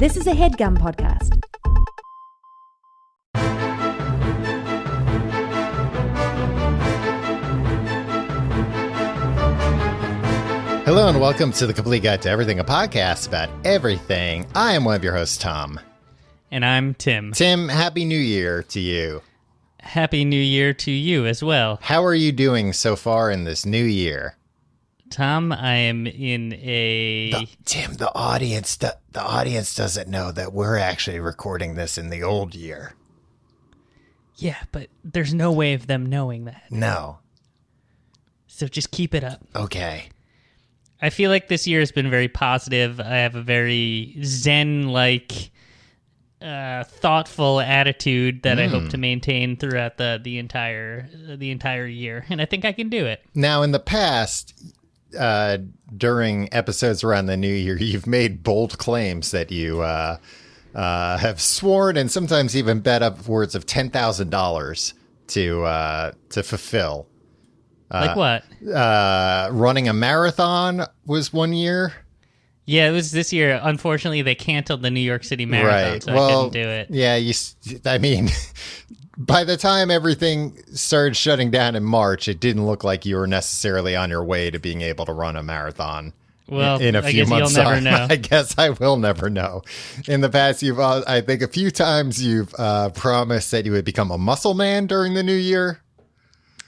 This is a HeadGum podcast. Hello and welcome to The Complete Guide to Everything, a podcast about everything. I am one of your hosts, Tom. And I'm Tim. Tim, Happy New Year to you. Happy New Year to you as well. How are you doing so far in this new year? Tom, I am in a... Tim, the audience doesn't know that we're actually recording this in the old year. Yeah, but there's no way of them knowing that. No. So just keep it up. Okay. I feel like this year has been very positive. I have a very zen-like, thoughtful attitude that I hope to maintain throughout the entire year, and I think I can do it. Now, in the past, during episodes around the new year, you've made bold claims that you have sworn and sometimes even bet upwards of $10,000 to fulfill. Like what? Running a marathon was one year. Yeah, it was this year. Unfortunately, they canceled the New York City Marathon, right. so Well, I couldn't do it. Yeah, I mean, by the time everything started shutting down in March, it didn't look like you were necessarily on your way to being able to run a marathon. Well, in a few months, you'll never know. I guess I will never know. In the past, I think a few times you've promised that you would become a muscle man during the new year.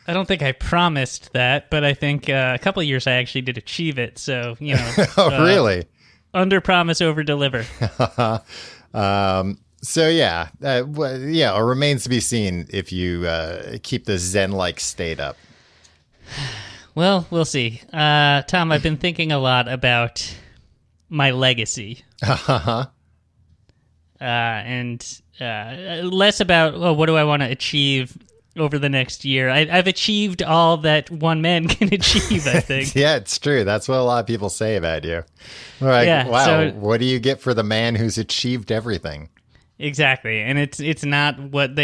I don't think I promised that, but I think a couple of years I actually did achieve it. So, you know. Oh, really? Under promise, over deliver. So, yeah. It remains to be seen if you keep the Zen-like state up. Well, we'll see. Tom, I've been thinking a lot about my legacy. And less about, what do I want to achieve over the next year. I've achieved all that one man can achieve, I think. Yeah, it's true. That's what a lot of people say about you. Like, yeah, wow, so, what do you get for the man who's achieved everything? Exactly. And it's not what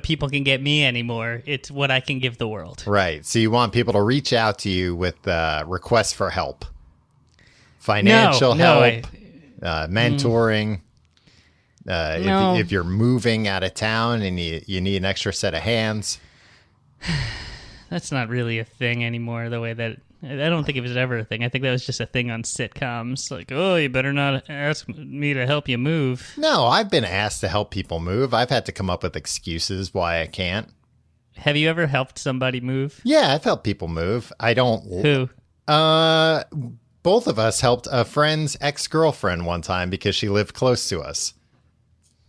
people can get me anymore. It's what I can give the world. Right. So you want people to reach out to you with requests for help. Financial help, mentoring. If you're moving out of town and you need an extra set of hands. That's not really a thing anymore, the way that... I don't think it was ever a thing. I think that was just a thing on sitcoms. Like, oh, you better not ask me to help you move. No, I've been asked to help people move. I've had to come up with excuses why I can't. Have you ever helped somebody move? Yeah, I've helped people move. I don't... Who? Both of us helped a friend's ex-girlfriend one time because she lived close to us.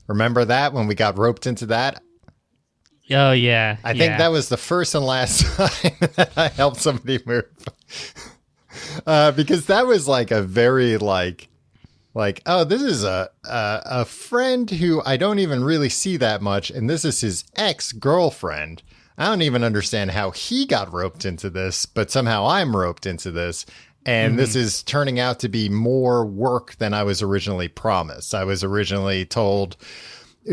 Remember that when we got roped into that? Oh, yeah. I think that was the first and last time that I helped somebody move. Because that was like a very like, oh, this is a friend who I don't even really see that much. And this is his ex-girlfriend. I don't even understand how he got roped into this, but somehow I'm roped into this. And this is turning out to be more work than I was originally promised. I was originally told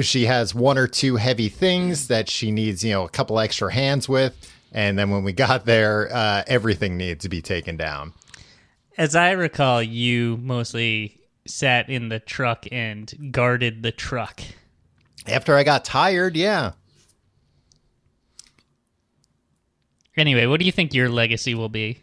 she has one or two heavy things that she needs, a couple extra hands with. And then when we got there, everything needed to be taken down. As I recall, you mostly sat in the truck and guarded the truck. After I got tired, yeah. Anyway, what do you think your legacy will be?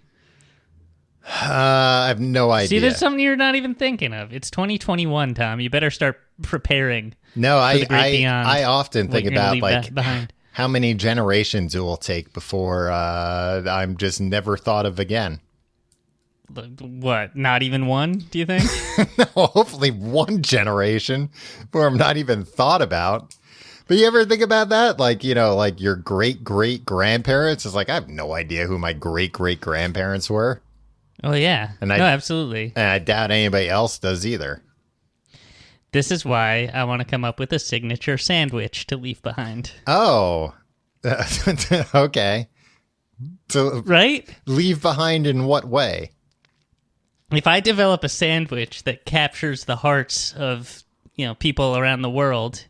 I have no idea. See, there's something you're not even thinking of. It's 2021, Tom. You better start preparing. No, I often think about like behind. How many generations it will take before I'm just never thought of again. What? Not even one? Do you think? No, hopefully one generation before I'm not even thought about. But you ever think about that? Like, like your great-great-grandparents? It's like, I have no idea who my great-great-grandparents were. Oh, yeah. No, absolutely. And I doubt anybody else does either. This is why I want to come up with a signature sandwich to leave behind. Oh, okay. So, right? Leave behind in what way? If I develop a sandwich that captures the hearts of, people around the world,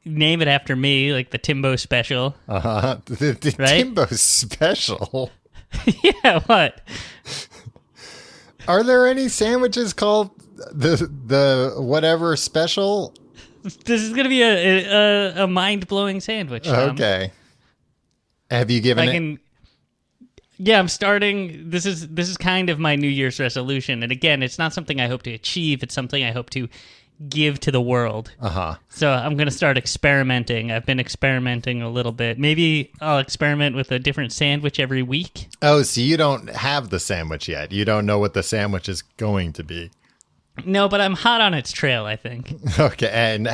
name it after me, like the Timbo Special. The right? Timbo Special? Yeah, what? Are there any sandwiches called the whatever special. This is going to be a mind-blowing sandwich, Tom. Okay. Have you given it? Yeah, I'm starting. This is kind of my New Year's resolution. And again, it's not something I hope to achieve. It's something I hope to give to the world. Uh-huh. So I'm going to start experimenting. I've been experimenting a little bit. Maybe I'll experiment with a different sandwich every week. Oh, so you don't have the sandwich yet. You don't know what the sandwich is going to be. No, but I'm hot on its trail, I think. Okay, and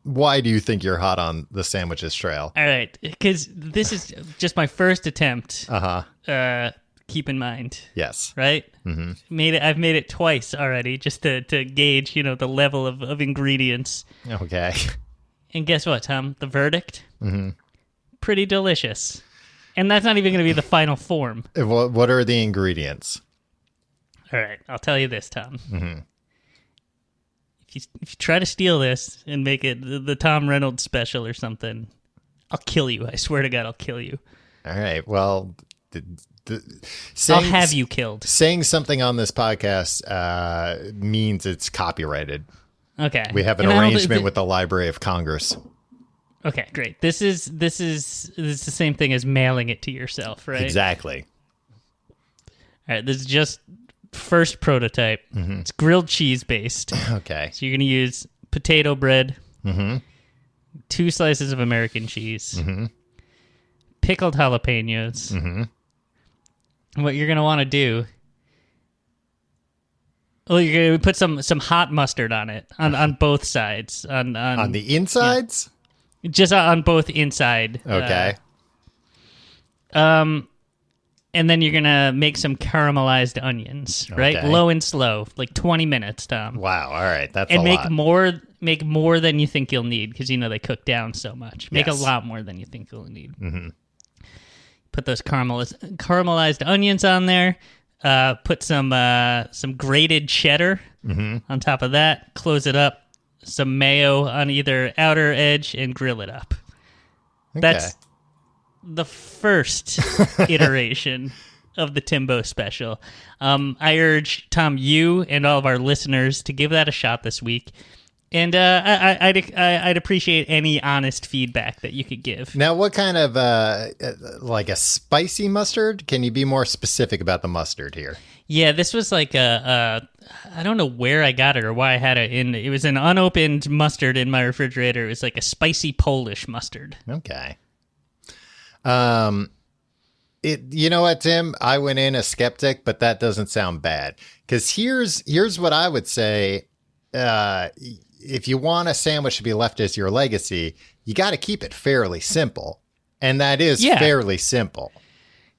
why do you think you're hot on the sandwich's trail? All right, because this is just my first attempt. Uh-huh. Keep in mind. Yes. Right? Mm-hmm. I've made it twice already just to gauge, the level of ingredients. Okay. And guess what, Tom? The verdict? Mm-hmm. Pretty delicious. And that's not even going to be the final form. What are the ingredients? All right, I'll tell you this, Tom. Mm-hmm. If you try to steal this and make it the Tom Reynolds special or something, I'll kill you. I swear to God, I'll kill you. All right, well... I'll have you killed. Saying something on this podcast means it's copyrighted. Okay. We have an arrangement with the Library of Congress. Okay, great. This is the same thing as mailing it to yourself, right? Exactly. All right, this is just first prototype. Mm-hmm. It's grilled cheese based. Okay. So you're going to use potato bread, mm-hmm. 2 slices of American cheese, mm-hmm. pickled jalapenos. Mm-hmm. What you're going to want to do, well, you're going to put some hot mustard on it, on both sides. On the insides? Yeah, just on both inside. Okay. And then you're going to make some caramelized onions, right? Okay. Low and slow, like 20 minutes, Tom. Wow, all right. That's and a lot. make more than you think you'll need, because they cook down so much. Make Yes. a lot more than you think you'll need. Mm-hmm. Put those caramelized onions on there. Put some grated cheddar mm-hmm. on top of that. Close it up. Some mayo on either outer edge and grill it up. Okay. That's the first iteration of the Timbo special. I urge, Tom, you and all of our listeners to give that a shot this week. And I'd appreciate any honest feedback that you could give. Now, what kind of, like a spicy mustard? Can you be more specific about the mustard here? Yeah, this was like I don't know where I got it or why I had it in. It was an unopened mustard in my refrigerator. It was like a spicy Polish mustard. Okay. You know what, Tim? I went in a skeptic, but that doesn't sound bad. Because here's what I would say. If you want a sandwich to be left as your legacy, you got to keep it fairly simple. And that is fairly simple.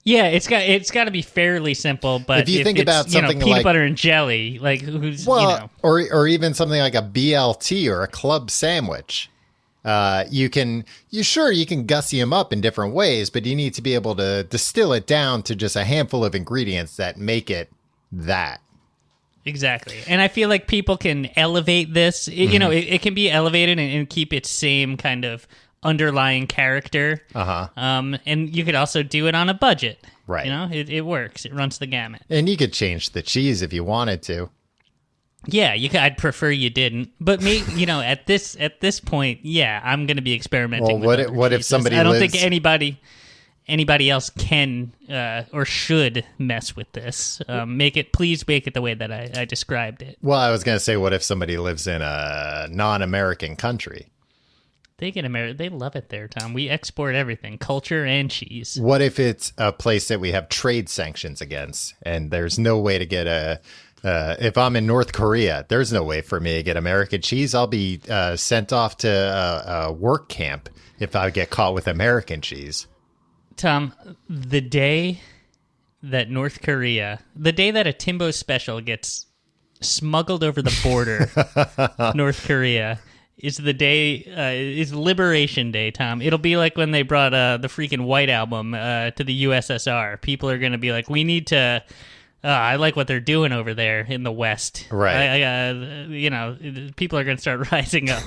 Yeah, it's got to be fairly simple, but if you think about something peanut like butter and jelly, like who's or even something like a BLT or a club sandwich, you can gussy them up in different ways, but you need to be able to distill it down to just a handful of ingredients that make it that. Exactly. And I feel like people can elevate this. It can be elevated and keep its same kind of underlying character. Uh-huh. And you could also do it on a budget. Right. It works. It runs the gamut. And you could change the cheese if you wanted to. Yeah, you could. I'd prefer you didn't. But me, at this point, yeah, I'm going to be experimenting. Well, what if somebody? I don't think anybody else can or should mess with this. Please make it the way that I described it. Well, I was going to say, what if somebody lives in a non-American country? They love it there, Tom. We export everything, culture and cheese. What if it's a place that we have trade sanctions against, and there's no way to get if I'm in North Korea, there's no way for me to get American cheese. I'll be sent off to a work camp if I get caught with American cheese. Tom, the day that a Timbo special gets smuggled over the border, North Korea, is Liberation Day, Tom. It'll be like when they brought the freaking White Album to the USSR. People are going to be like, we need to... I like what they're doing over there in the West. Right. People are going to start rising up.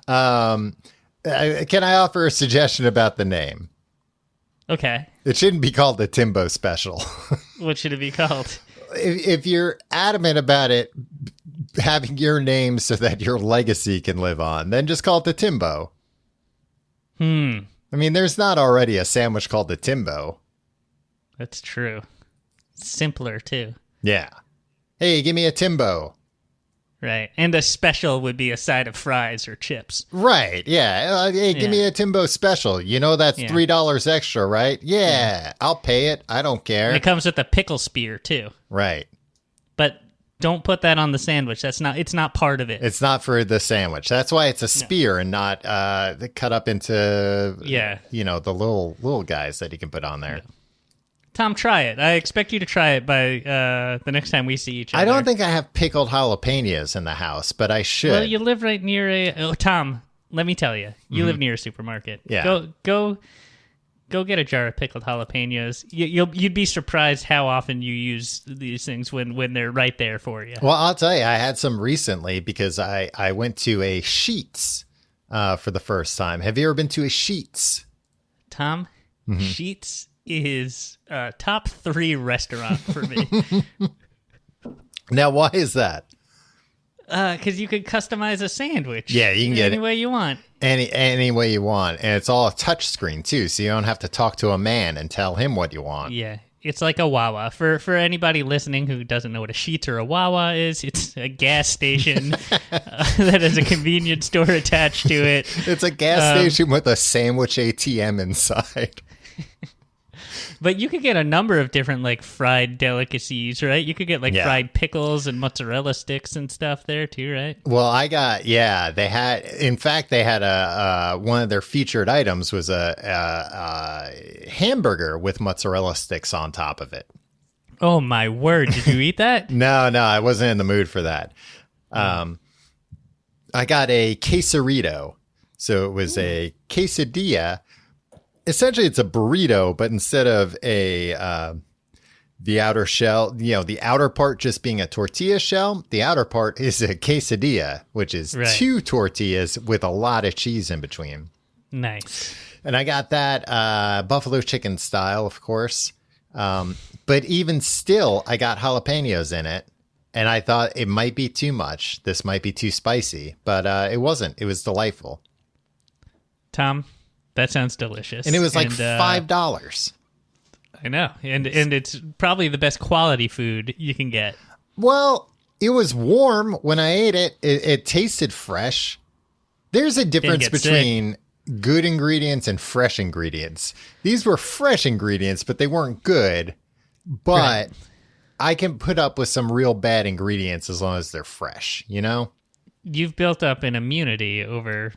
Can I offer a suggestion about the name? Okay. It shouldn't be called the Timbo Special. What should it be called? if you're adamant about it having your name so that your legacy can live on, then just call it the Timbo. I mean, there's not already a sandwich called the Timbo. That's true. Simpler, too. Yeah. Hey, give me a Timbo. Right. And a special would be a side of fries or chips. Right. Yeah. Hey, give me a Timbo special. You know that's $3 extra, right? Yeah. I'll pay it. I don't care. And it comes with a pickle spear, too. Right. But don't put that on the sandwich. It's not part of it. It's not for the sandwich. That's why it's a spear and not cut up into the little guys that you can put on there. Yeah. Tom, try it. I expect you to try it by the next time we see each other. I don't think I have pickled jalapenos in the house, but I should. Well, you live right near a... Oh, Tom, let me tell you. You live near a supermarket. Yeah. Go get a jar of pickled jalapenos. You'd be surprised how often you use these things when they're right there for you. Well, I'll tell you, I had some recently because I went to a Sheetz for the first time. Have you ever been to a Sheetz? Tom, Sheetz is a top 3 restaurant for me. Now, why is that? Because you could customize a sandwich. Yeah, you can get any way you want. Any way you want. And it's all a touch screen, too, so you don't have to talk to a man and tell him what you want. Yeah, it's like a Wawa. For anybody listening who doesn't know what a Sheetz or a Wawa is, it's a gas station that has a convenience store attached to it. It's a gas station with a sandwich ATM inside. But you could get a number of different, like, fried delicacies, right? You could get, like, fried pickles and mozzarella sticks and stuff there, too, right? Well, they had one of their featured items was a hamburger with mozzarella sticks on top of it. Oh, my word. Did you eat that? No, I wasn't in the mood for that. I got a quesarito. So it was a quesadilla. Essentially, it's a burrito, but instead of the outer shell, the outer part just being a tortilla shell, the outer part is a quesadilla, which is 2 tortillas with a lot of cheese in between. Nice. And I got that buffalo chicken style, of course. But even still, I got jalapenos in it. And I thought it might be too much. This might be too spicy. But it wasn't. It was delightful. Tom? That sounds delicious. And it was like $5. I know. And it's probably the best quality food you can get. Well, it was warm when I ate it. It tasted fresh. There's a difference between good ingredients and fresh ingredients. These were fresh ingredients, but they weren't good. But I can put up with some real bad ingredients as long as they're fresh, You've built up an immunity over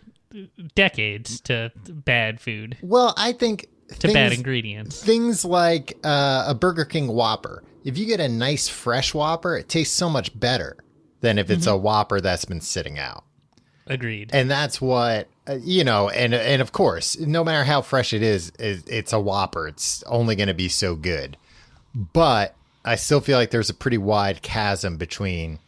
decades to bad food. Well, I think bad ingredients. Things like a Burger King Whopper. If you get a nice fresh Whopper, it tastes so much better than if it's a Whopper that's been sitting out. Agreed. And that's what and of course, no matter how fresh it is, it's a Whopper. It's only going to be so good. But I still feel like there's a pretty wide chasm between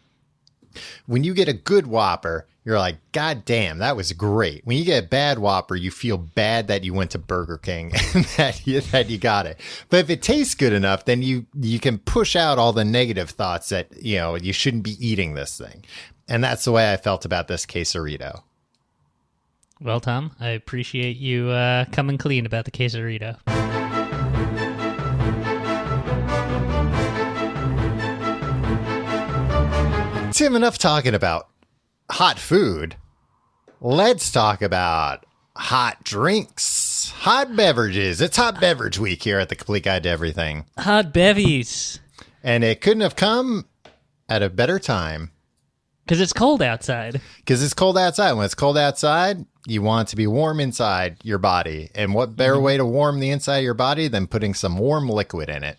when you get a good Whopper, you're like, God damn, that was great. When you get a bad Whopper, you feel bad that you went to Burger King and that you got it. But if it tastes good enough, then you can push out all the negative thoughts that, you shouldn't be eating this thing. And that's the way I felt about this quesarito. Well, Tom, I appreciate you coming clean about the quesarito. Tim, enough talking about hot food. Let's talk about hot drinks, hot beverages. It's hot beverage week here at the Complete Guide to Everything. Hot bevies. And it couldn't have come at a better time. Because it's cold outside. Because it's cold outside. When it's cold outside, you want it to be warm inside your body. And what better way to warm the inside of your body than putting some warm liquid in it?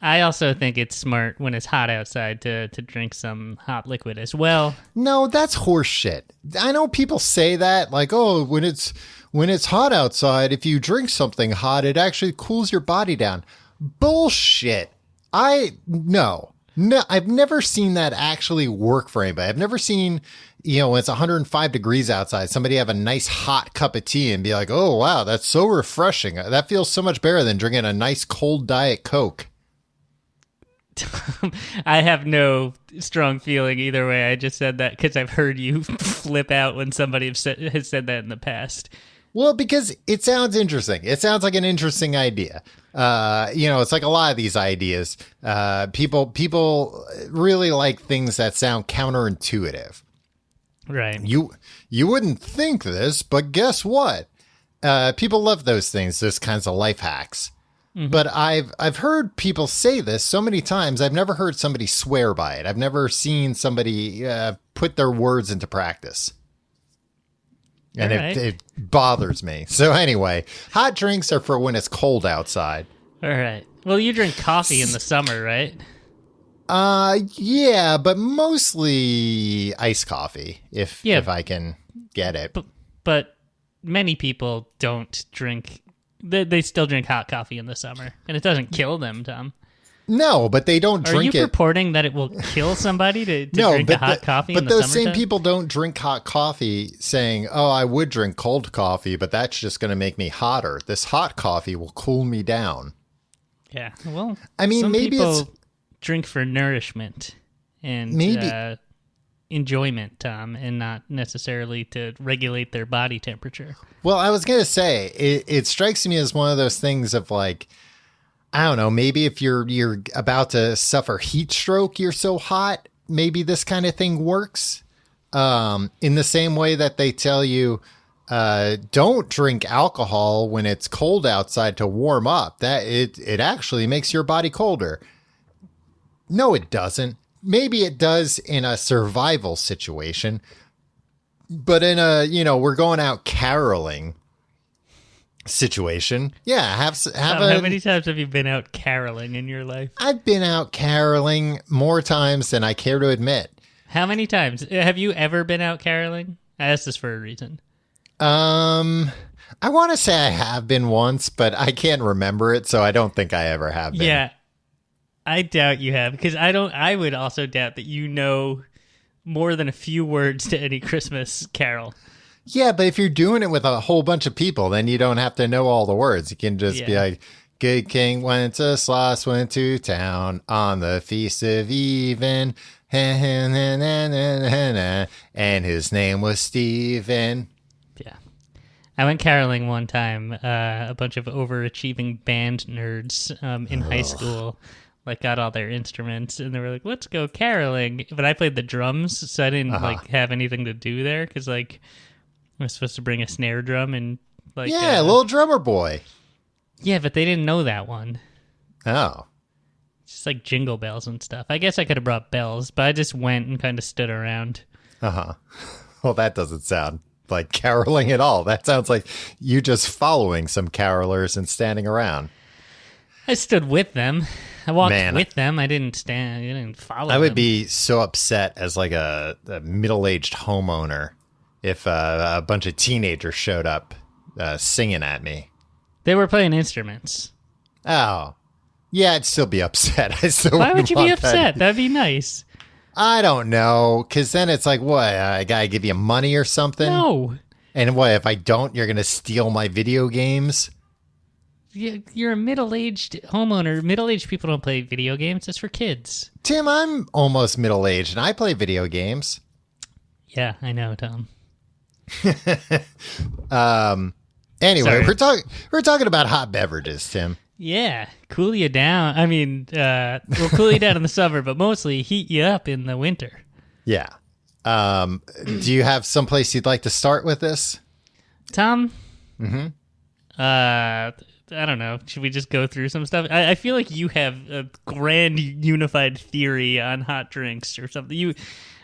I also think it's smart when it's hot outside to drink some hot liquid as well. No, that's horse shit. I know people say that, like, oh, when it's hot outside, if you drink something hot, it actually cools your body down. Bullshit. No, I've never seen that actually work for anybody. I've never seen, when it's 105 degrees outside, somebody have a nice hot cup of tea and be like, oh, wow, that's so refreshing. That feels so much better than drinking a nice cold Diet Coke. I have no strong feeling either way. I just said that because I've heard you flip out when somebody has said that in the past. Well, because it sounds interesting. It sounds like an interesting idea. It's like a lot of these ideas. People really like things that sound counterintuitive. Right. You wouldn't think this, but guess what? People love those things, those kinds of life hacks. Mm-hmm. But I've heard people say this so many times. I've never heard somebody swear by it. I've never seen somebody put their words into practice. And it bothers me. So anyway, hot drinks are for when it's cold outside. All right. Well, you drink coffee in the summer, right? Yeah, but mostly iced coffee if I can get it. But many people don't drink. They still drink hot coffee in the summer, and it doesn't kill them, Tom. No, but they don't drink it. Are you purporting that it will kill somebody to drink a hot coffee in the summertime? But those same people don't drink hot coffee saying, oh, I would drink cold coffee, but that's just going to make me hotter. This hot coffee will cool me down. Yeah, well, I mean, some maybe people it's drink for nourishment and enjoyment, Tom, and not necessarily to regulate their body temperature. Well, I was going to say, it strikes me as one of those things of like, I don't know, maybe if you're about to suffer heat stroke, you're so hot, maybe this kind of thing works. In the same way that they tell you, don't drink alcohol when it's cold outside to warm up. That it actually makes your body colder. No, it doesn't. Maybe it does in a survival situation, but in a, we're going out caroling situation. Yeah. How many times have you been out caroling in your life? I've been out caroling more times than I care to admit. How many times? Have you ever been out caroling? I asked this for a reason. I want to say I have been once, but I can't remember it, so I don't think I ever have been. Yeah. I doubt you have, because I would also doubt that you know more than a few words to any Christmas carol. Yeah, but if you're doing it with a whole bunch of people, then you don't have to know all the words. You can just be like, good king went to Sloss, went to town on the feast of even, and his name was Stephen. Yeah. I went caroling one time. A bunch of overachieving band nerds in high school got all their instruments, and they were like, let's go caroling. But I played the drums, so I didn't have anything to do there, because I was supposed to bring a snare drum and little drummer boy. Yeah, but they didn't know that one. Oh. Just like jingle bells and stuff. I guess I could have brought bells, but I just went and kind of stood around. Well, that doesn't sound like caroling at all. That sounds like you just following some carolers and standing around. I stood with them. I walked with them. I didn't stand. I didn't follow them. I would be so upset as like a middle-aged homeowner if a bunch of teenagers showed up singing at me. They were playing instruments. Oh. Yeah, I'd still be upset. Why would you be upset? That'd be nice. I don't know, because then it's like, what, I gotta give you money or something? No. And what, if I don't, you're gonna steal my video games? You're a middle-aged homeowner. Middle-aged people don't play video games. It's for kids. Tim, I'm almost middle-aged, and I play video games. Yeah, I know, Tom. Anyway, we're talking about hot beverages, Tim. Yeah, cool you down. I mean, we'll cool you down in the summer, but mostly heat you up in the winter. Yeah. Do you have someplace you'd like to start with this? Tom? I don't know. Should we just go through some stuff? I feel like you have a grand unified theory on hot drinks or something.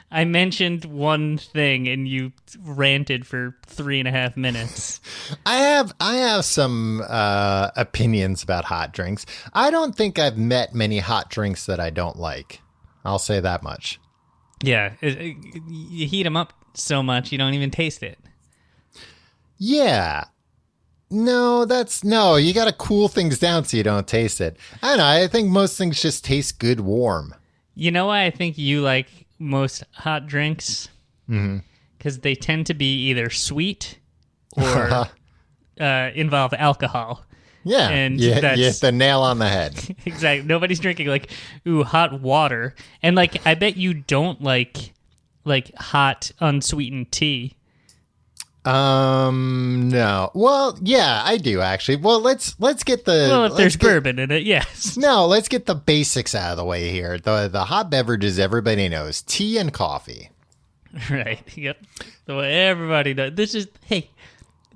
I mentioned one thing and you ranted for 3.5 minutes. I have some opinions about hot drinks. I don't think I've met many hot drinks that I don't like. I'll say that much. Yeah. You heat them up so much you don't even taste it. Yeah. No, you got to cool things down so you don't taste it. I don't know. I think most things just taste good warm. You know why I think you like most hot drinks? Because they tend to be either sweet or involve alcohol. Yeah, and you that's hit the nail on the head. exactly. Nobody's drinking like hot water, and like I bet you don't like hot unsweetened tea. No. Well, yeah, I do actually. Well, let's get the. Well, if there's bourbon in it, yes. No, let's get the basics out of the way here. The hot beverages everybody knows: tea and coffee. Right. Yep. So everybody knows.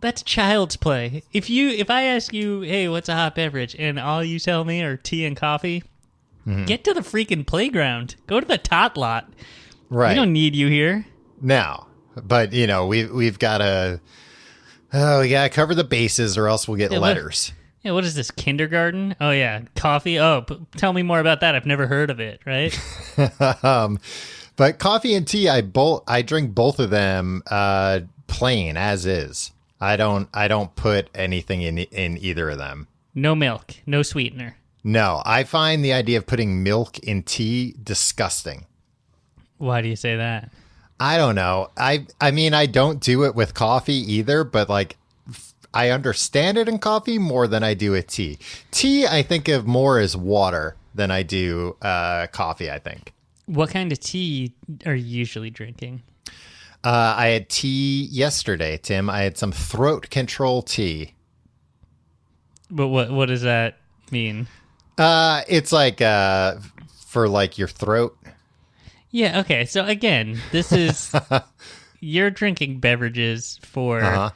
That's child's play. If I ask you, hey, what's a hot beverage, and all you tell me are tea and coffee, get to the freaking playground. Go to the tot lot. Right. We don't need you here. No, but we've got to. Oh, we got to cover the bases, or else we'll get letters. What is this, kindergarten? Oh yeah, coffee. Oh, tell me more about that. I've never heard of it. Right. But coffee and tea, I drink both of them plain as is. I don't put anything in either of them. No milk, no sweetener. No, I find the idea of putting milk in tea disgusting. Why do you say that? I don't know. I mean, I don't do it with coffee either, but like I understand it in coffee more than I do with tea. Tea, I think of more as water than I do coffee, I think. What kind of tea are you usually drinking? I had tea yesterday, Tim. I had some throat control tea. But what does that mean? It's like for like your throat. Yeah, okay. So again, this is you're drinking beverages for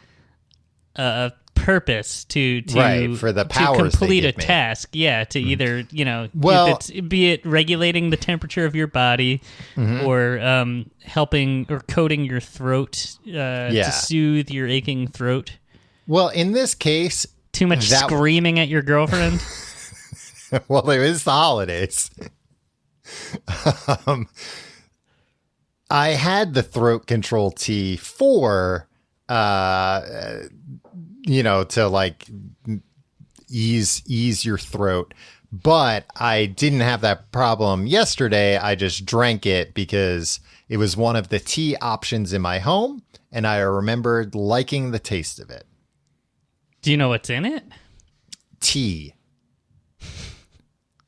a purpose to right, for the powers to complete they a give me. task. Yeah, to either well, be it regulating the temperature of your body, or helping or coating your throat to soothe your aching throat. Well, in this case, too much screaming at your girlfriend. Well, it was the holidays. I had the throat control tea for to like ease your throat. But I didn't have that problem yesterday. I just drank it because it was one of the tea options in my home, and I remembered liking the taste of it. Do you know what's in it? Tea.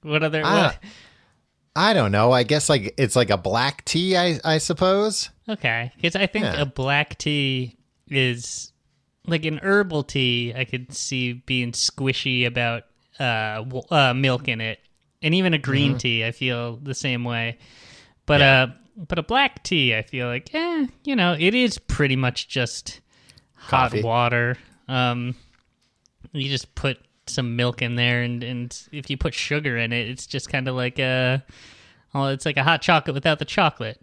What other? I don't know. I guess like it's like a black tea, I suppose. Okay, because I think a black tea is like an herbal tea. I could see being squishy about milk in it, and even a green tea. I feel the same way. But a black tea, I feel like it is pretty much just coffee. Hot water. You just put some milk in there, and if you put sugar in it, it's just kind of like it's like a hot chocolate without the chocolate.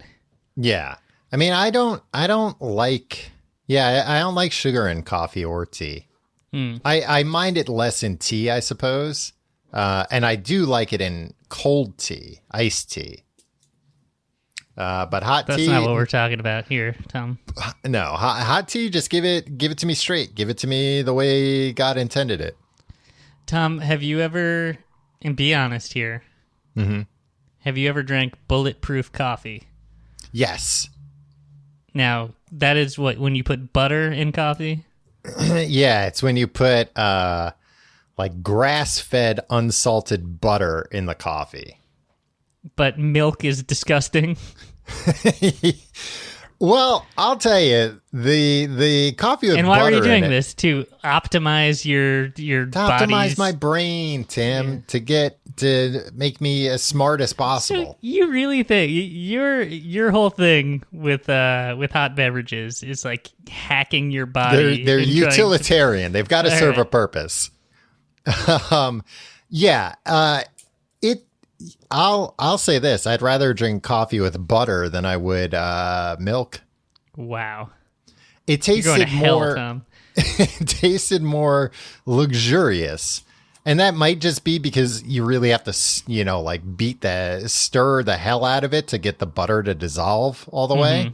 Yeah. I mean, I don't like sugar in coffee or tea. I mind it less in tea, I suppose. And I do like it in cold tea, iced tea. But hot tea. That's not what we're talking about here, Tom. No, hot tea, just give it to me straight. Give it to me the way God intended it. Tom, have you ever, and be honest here, have you ever drank bulletproof coffee? Yes. Now, that is when you put butter in coffee? Yeah, it's when you put like grass-fed unsalted butter in the coffee. But milk is disgusting. Well, I'll tell you, the coffee with butter in it. And why were you doing this? To optimize your optimize my brain, Tim, to make me as smart as possible. So you really think your whole thing with hot beverages is like hacking your body? They're utilitarian. They've got to serve a purpose. I'll say this: I'd rather drink coffee with butter than I would milk. Wow, it tasted more. Tom. It tasted more luxurious, and that might just be because you really have to, stir the hell out of it to get the butter to dissolve all the way,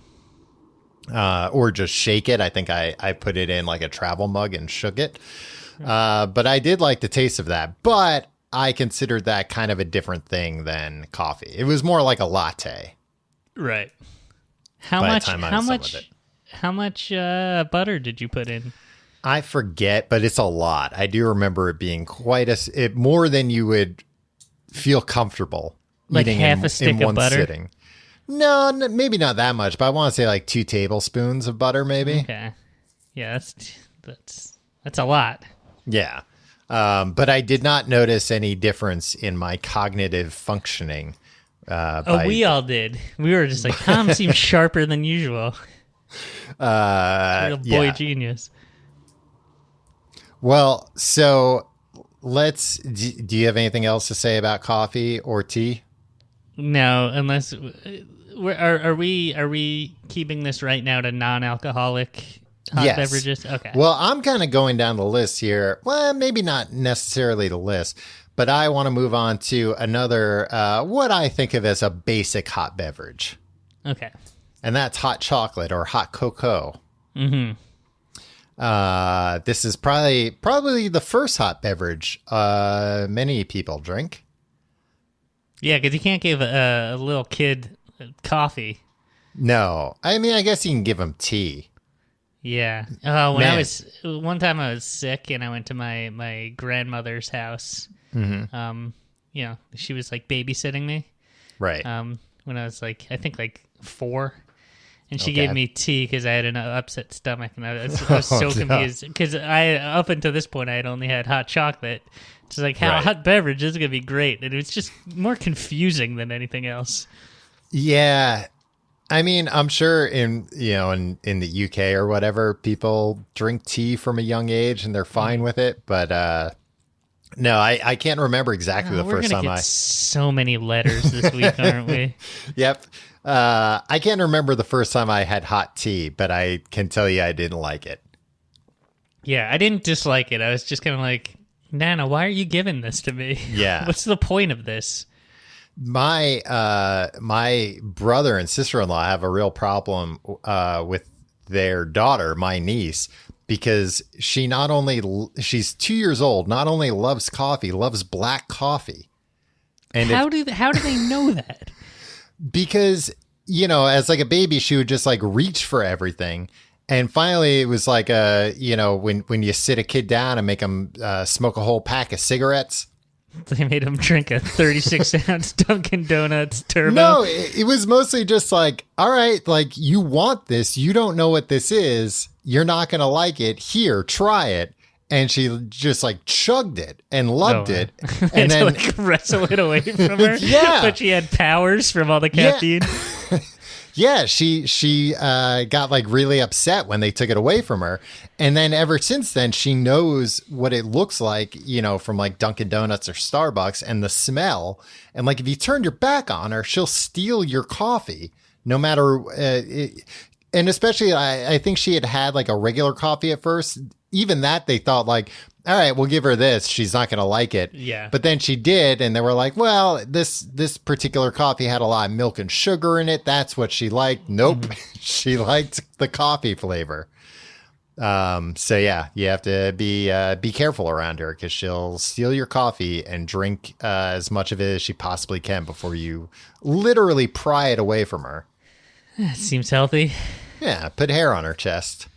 or just shake it. I think I put it in like a travel mug and shook it, but I did like the taste of that, but I considered that kind of a different thing than coffee. It was more like a latte. Right. How much butter did you put in? I forget, but it's a lot. I do remember it being more than you would feel comfortable Like eating half a stick in of one butter? sitting. No, maybe not that much, but I want to say like 2 tablespoons of butter, maybe. Okay. Yeah, that's a lot. Yeah. But I did not notice any difference in my cognitive functioning. We all did. We were just like, Tom seems sharper than usual. Real boy genius. Well, so do you have anything else to say about coffee or tea? No, unless are we keeping this right now to non-alcoholic hot Yes. beverages? Okay. Well, I'm kind of going down the list here. Well, maybe not necessarily the list, but I want to move on to another, what I think of as a basic hot beverage. Okay. And that's hot chocolate or hot cocoa. Mm-hmm. This is probably the first hot beverage many people drink. Yeah, because you can't give a little kid coffee. No, I mean, I guess you can give them tea. Yeah. One time I was sick and I went to my grandmother's house. Mm-hmm. She was like babysitting me. Right. When I was like, I think like 4. And she Okay. gave me tea because I had an upset stomach, and I was so confused because up until this point I had only had hot chocolate. It's like hot beverage this is gonna be great, and it was just more confusing than anything else. Yeah, I mean, I'm sure in the UK or whatever, people drink tea from a young age and they're fine with it. But no, I can't remember exactly the first time We're gonna get so many letters this week, aren't we? Yep. I can't remember the first time I had hot tea, but I can tell you I didn't like it. Yeah, I didn't dislike it. I was just kind of like, Nana, why are you giving this to me? Yeah. What's the point of this? My brother and sister-in-law have a real problem with their daughter, my niece, because she's 2 years old, not only loves coffee, loves black coffee. And how do they know that? Because, as like a baby, she would just like reach for everything. And finally it was like, when you sit a kid down and make them smoke a whole pack of cigarettes. They made him drink a 36-ounce Dunkin' Donuts Turbo. No, it was mostly just like, all right, like you want this. You don't know what this is. You're not going to like it. Here, try it. And she just like chugged it and loved it. And to then like wrestle it away from her. Yeah. But she had powers from all the caffeine. Yeah, she got like really upset when they took it away from her. And then ever since then, she knows what it looks like, from like Dunkin' Donuts or Starbucks and the smell. And like if you turn your back on her, she'll steal your coffee no matter. And especially, I think she had like a regular coffee at first. Even that, they thought like, all right, we'll give her this. She's not going to like it. Yeah. But then she did, and they were like, well, this particular coffee had a lot of milk and sugar in it. That's what she liked. Nope. She liked the coffee flavor. So yeah, you have to be careful around her because she'll steal your coffee and drink as much of it as she possibly can before you literally pry it away from her. Seems healthy. Yeah, put hair on her chest.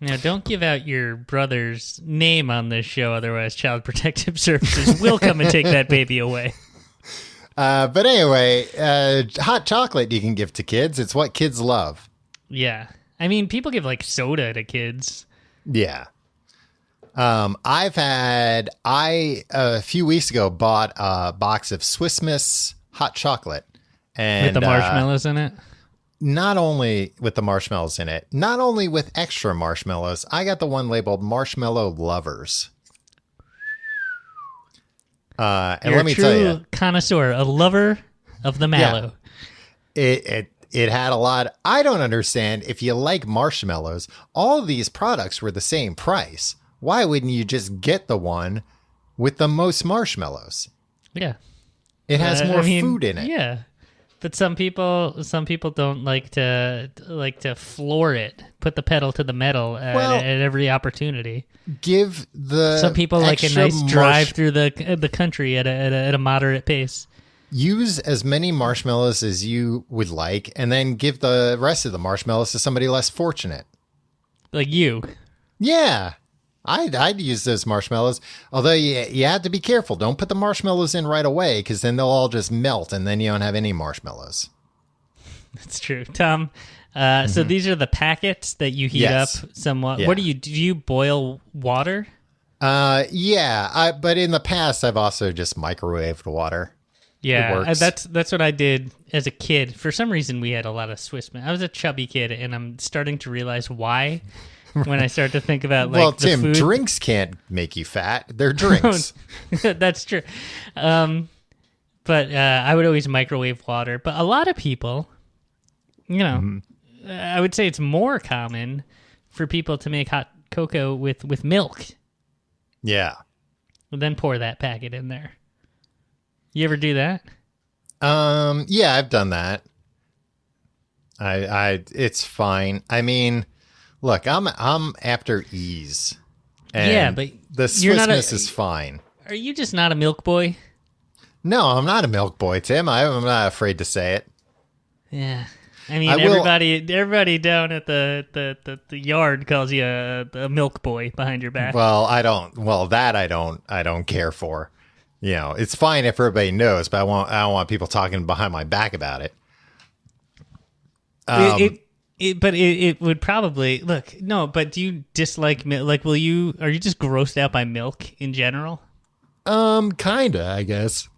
Now, don't give out your brother's name on this show, otherwise Child Protective Services will come and take that baby away. But anyway, hot chocolate you can give to kids. It's what kids love. Yeah. I mean, people give like soda to kids. Yeah. I a few weeks ago bought a box of Swiss Miss hot chocolate. And With the marshmallows in it? Not only with the marshmallows in it, not only with extra marshmallows, I got the one labeled Marshmallow Lovers. And You're let me a true tell you, connoisseur, a lover of the mallow. it had a lot. I don't understand if you like marshmallows. All of these products were the same price. Why wouldn't you just get the one with the most marshmallows? Yeah. It has more food in it. Yeah. But some people don't like to floor it, put the pedal to the metal at every opportunity. Give the some people like a extra nice drive through the country at a moderate pace. Use as many marshmallows as you would like, and then give the rest of the marshmallows to somebody less fortunate. Like you. Yeah. I'd use those marshmallows. Although you have to be careful. Don't put the marshmallows in right away because then they'll all just melt and then you don't have any marshmallows. That's true. Tom, so these are the packets that you heat up somewhat. Yeah. What do you boil water? Yeah. But in the past, I've also just microwaved water. Yeah, that's what I did as a kid. For some reason, we had a lot of Swiss milk. I was a chubby kid, and I'm starting to realize why when I start to think about like the Tim, food. drinks can't make you fat. They're drinks. That's true. But I would always microwave water. But a lot of people, I would say it's more common for people to make hot cocoa with milk. Yeah. Then pour that packet in there. You ever do that? Yeah, I've done that. It's fine. I mean, look, I'm after ease. And yeah, but the Swissness is fine. Are you just not a milk boy? No, I'm not a milk boy, Tim. I'm not afraid to say it. Yeah. I mean, everybody down at the yard calls you a milk boy behind your back. Well, I don't care for. It's fine if everybody knows, but I don't want people talking behind my back about it. It would probably look no. But do you dislike milk? Like, are you just grossed out by milk in general? Kinda, I guess.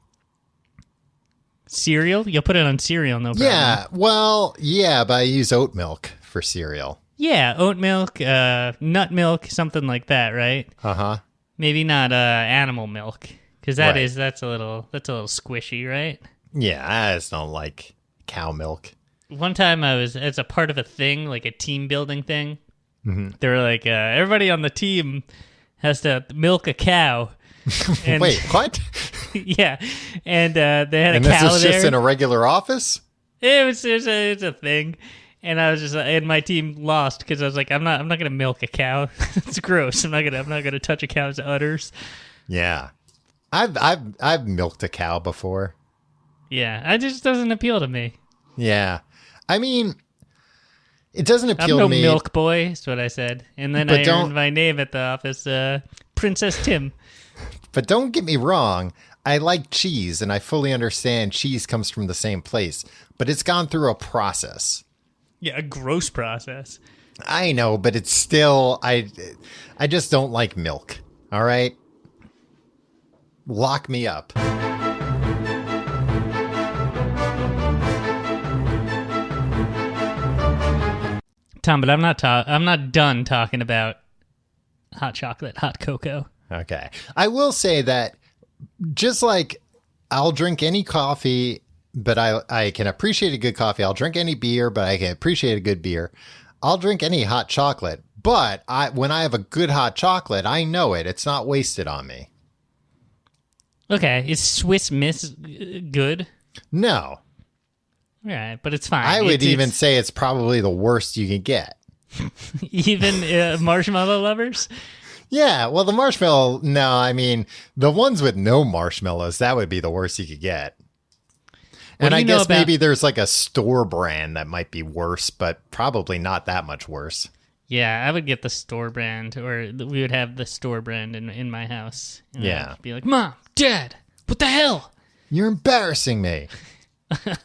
Cereal? You'll put it on cereal, no problem. Yeah, well, yeah, but I use oat milk for cereal. Yeah, oat milk, nut milk, something like that, right? Uh-huh. Maybe not animal milk, because that's a little squishy, right? Yeah, I just don't like cow milk. One time as a part of a thing, like a team building thing, they were like, everybody on the team has to milk a cow. And, wait, what? Yeah, and they had and a cow there. And this was just in a regular office? It's a thing. And I was just, and my team lost because I was like, I'm not gonna milk a cow. It's gross. I'm not gonna touch a cow's udders. Yeah, I've milked a cow before. Yeah, it just doesn't appeal to me. Yeah, I mean, it doesn't appeal to me. I'm no milk boy, is what I said, and then I earned my name at the office, Princess Tim. But don't get me wrong. I like cheese, and I fully understand cheese comes from the same place, but it's gone through a process. Yeah, a gross process. I know, but it's still, I just don't like milk. All right? Lock me up. Tom, but I'm not done talking about hot chocolate, hot cocoa. Okay. I will say that just like I'll drink any coffee, but I can appreciate a good coffee. I'll drink any beer, but I can appreciate a good beer. I'll drink any hot chocolate, but when I have a good hot chocolate, I know it. It's not wasted on me. Okay. Is Swiss Miss good? No. All right, but it's fine. I would even say it's probably the worst you can get. Even marshmallow lovers? Yeah, well, the marshmallow, no, I mean, the ones with no marshmallows, that would be the worst you could get. And I guess maybe there's like a store brand that might be worse, but probably not that much worse. Yeah, I would get the store brand, or we would have the store brand in my house. Yeah. I'd be like, Mom, Dad, what the hell? You're embarrassing me.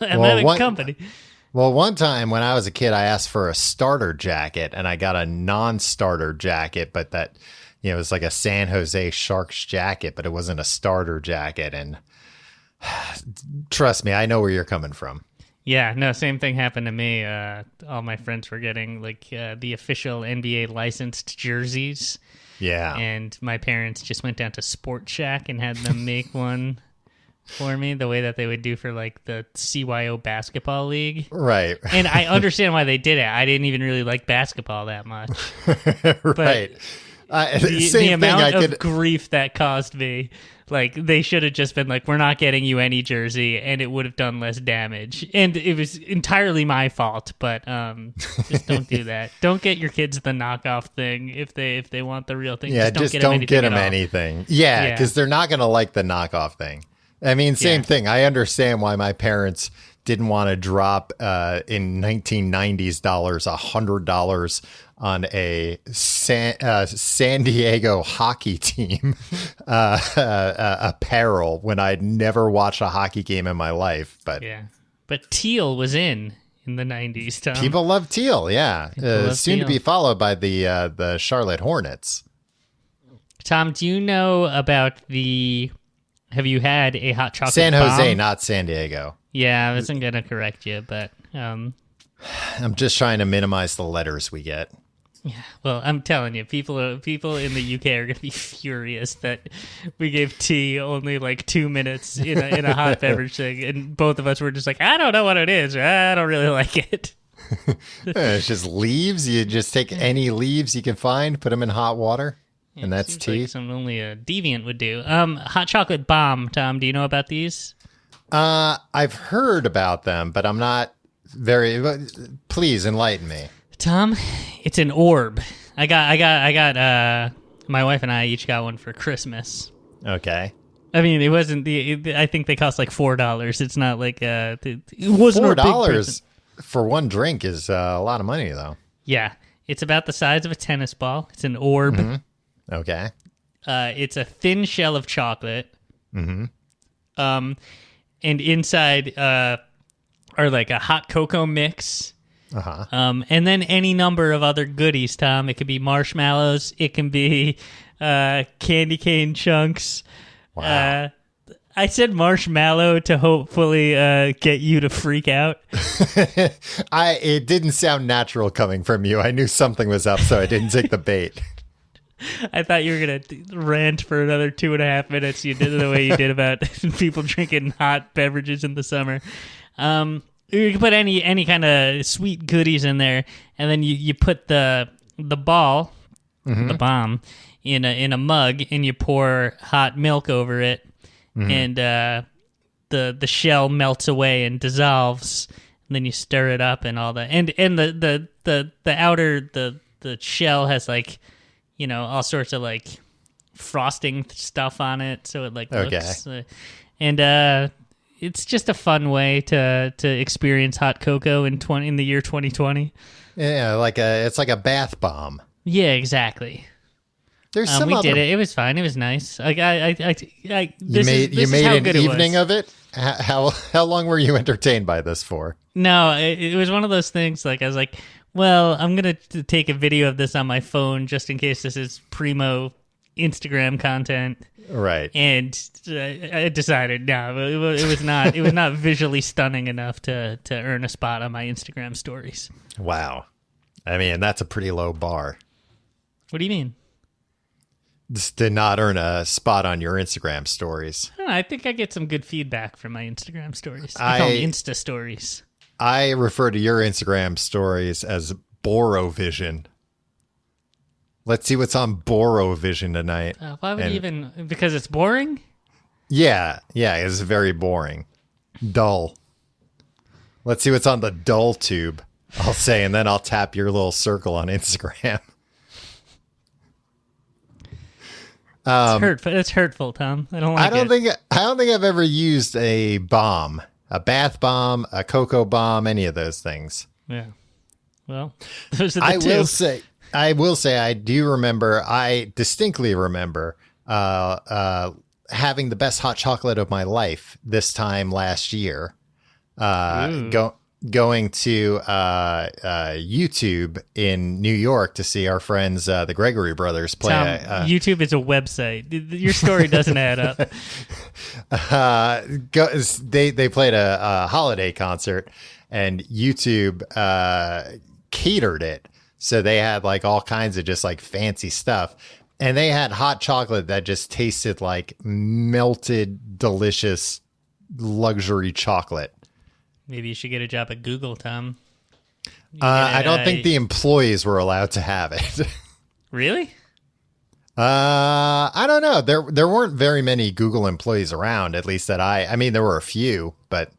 I'm having company. Well, one time when I was a kid, I asked for a starter jacket, and I got a non-starter jacket, but that... it was like a San Jose Sharks jacket, but it wasn't a starter jacket. And trust me, I know where you're coming from. Yeah, no, same thing happened to me. All my friends were getting like the official NBA licensed jerseys. Yeah. And my parents just went down to Sport Shack and had them make one for me the way that they would do for like the CYO basketball league. Right. And I understand why they did it. I didn't even really like basketball that much. Right. The amount of grief that caused me, like they should have just been like, we're not getting you any jersey, and it would have done less damage. And it was entirely my fault, but just don't do that. Don't get your kids the knockoff thing if they want the real thing. Yeah, just don't get them anything. Yeah, because they're not going to like the knockoff thing. I mean, same thing. I understand why my parents didn't want to drop in 1990s dollars $100 on a San Diego hockey team apparel when I'd never watched a hockey game in my life. But yeah, but teal was in the 90s, Tom. People love teal, yeah. Soon teal. to be followed by the Charlotte Hornets. Tom, do you know about have you had a hot chocolate San Jose, bomb? not San Diego. Yeah, I wasn't going to correct you, but... I'm just trying to minimize the letters we get. Yeah, well, I'm telling you, people in the UK are going to be furious that we gave tea only like 2 minutes in a hot beverage thing, and both of us were just like, I don't know what it is. I don't really like it. It's just leaves. You just take any leaves you can find, put them in hot water, and that's tea. Like something only a deviant would do. Hot chocolate bomb, Tom. Do you know about these? I've heard about them, but I'm not very. Please enlighten me. Tom, it's an orb. I got my wife and I each got one for Christmas. Okay. I mean, it wasn't I think they cost like $4. It's not like it wasn't $4 for one drink is a lot of money, though. Yeah, it's about the size of a tennis ball. It's an orb. Mm-hmm. Okay. It's a thin shell of chocolate. Mm-hmm. And inside are like a hot cocoa mix. Uh-huh. And then any number of other goodies, Tom. It could be marshmallows. It can be candy cane chunks. Wow. I said marshmallow to hopefully get you to freak out. It didn't sound natural coming from you. I knew something was up, so I didn't take the bait. I thought you were going to rant for another 2.5 minutes. You did it the way you did about people drinking hot beverages in the summer. You can put any kind of sweet goodies in there, and then you put the ball, the bomb, in a mug, and you pour hot milk over it, and the shell melts away and dissolves. And then you stir it up and all that, and the outer the shell has like, you know, all sorts of like frosting stuff on it, so it like looks, and it's just a fun way to experience hot cocoa in the year 2020. Yeah, it's like a bath bomb. Yeah, you There's some we did it. It was fine. It was nice. Like You made an evening of it. How long were you entertained by this for? No, it was one of those things. Like I was like, well, I'm gonna take a video of this on my phone just in case this is primo Instagram content. Right. And I decided, no, it was not. It was not visually stunning enough to earn a spot on my Instagram stories. Wow. I mean, that's a pretty low bar. What do you mean? This did not earn a spot on your Instagram stories. I think I get some good feedback from my Instagram stories. I call them Insta stories. I refer to your Instagram stories as Borovision. Let's see what's on Borovision tonight. Why would you even... Because it's boring? Yeah, it's very boring. Dull. Let's see what's on the dull tube, I'll say, and then I'll tap your little circle on Instagram. It's hurtful, Tom. I don't like it. I don't think I've ever used a bomb. A bath bomb, a cocoa bomb, any of those things. Yeah. Well, those are the two. I will say I distinctly remember having the best hot chocolate of my life this time last year. Going to YouTube in New York to see our friends, the Gregory brothers, play. Tom, YouTube is a website. Your story doesn't add up. They played a holiday concert, and YouTube catered it. So they had like all kinds of just like fancy stuff. And they had hot chocolate that just tasted like melted, delicious luxury chocolate. Maybe you should get a job at Google, Tom. I don't think the employees were allowed to have it. Really? I don't know. There weren't very many Google employees around, at least that I mean, there were a few, but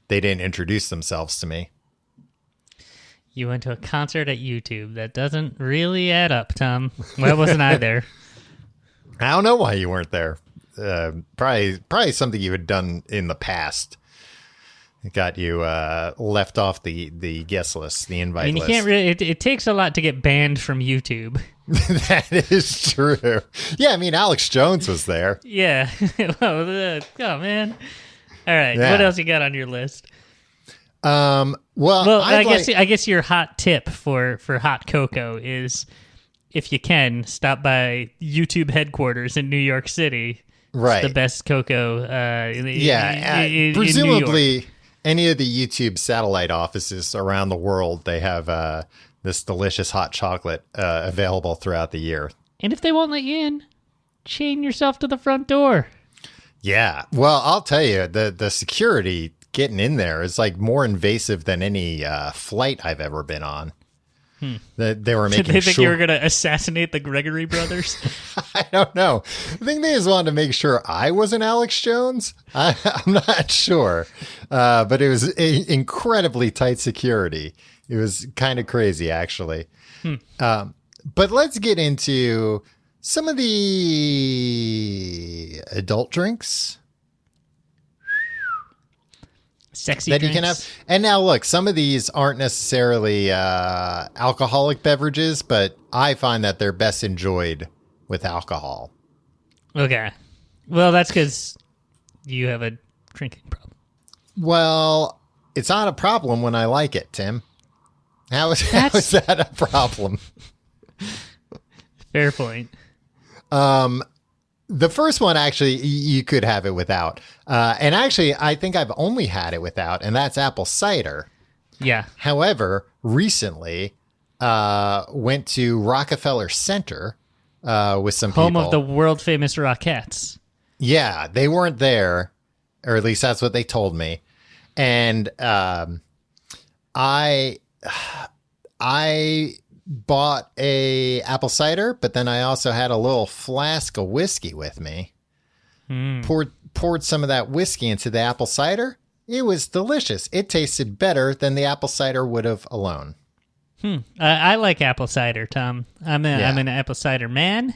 they didn't introduce themselves to me. You went to a concert at YouTube. That doesn't really add up, Tom. Why wasn't I there? I don't know why you weren't there. Probably something you had done in the past. It got you left off the guest list, the invite I mean, you list. can't really. It takes a lot to get banned from YouTube. That is true. Yeah, I mean, Alex Jones was there. Yeah. Oh man. All right. Yeah. What else you got on your list? Well, I guess your hot tip for hot cocoa is, if you can, stop by YouTube headquarters in New York City. right. It's the best cocoa. In presumably New York. any of the YouTube satellite offices around the world, they have this delicious hot chocolate available throughout the year. And if they won't let you in, chain yourself to the front door. Yeah. Well, I'll tell you, the security getting in there is like more invasive than any flight I've ever been on. They were making Did they think sure. you were going to assassinate the Gregory brothers? I don't know. I think they just wanted to make sure I wasn't Alex Jones. I'm not sure. But it was incredibly tight security. It was kind of crazy, actually. But let's get into some of the adult drinks Sexy that drinks. you can have. And now, look, some of these aren't necessarily alcoholic beverages, but I find that they're best enjoyed with alcohol. Okay. Well, that's because you have a drinking problem. Well, it's not a problem when I like it, Tim. How is that a problem? Fair point. The first one, actually, you could have it without. And actually, I think I've only had it without, and that's apple cider. Yeah. However, recently, went to Rockefeller Center with some Home people. of the world famous Rockettes. Yeah, they weren't there, or at least that's what they told me. And I bought a apple cider, but then I also had a little flask of whiskey with me. Poured some of that whiskey into the apple cider. It was delicious. It tasted better than the apple cider would have alone. I like apple cider, Tom. I'm an apple cider man.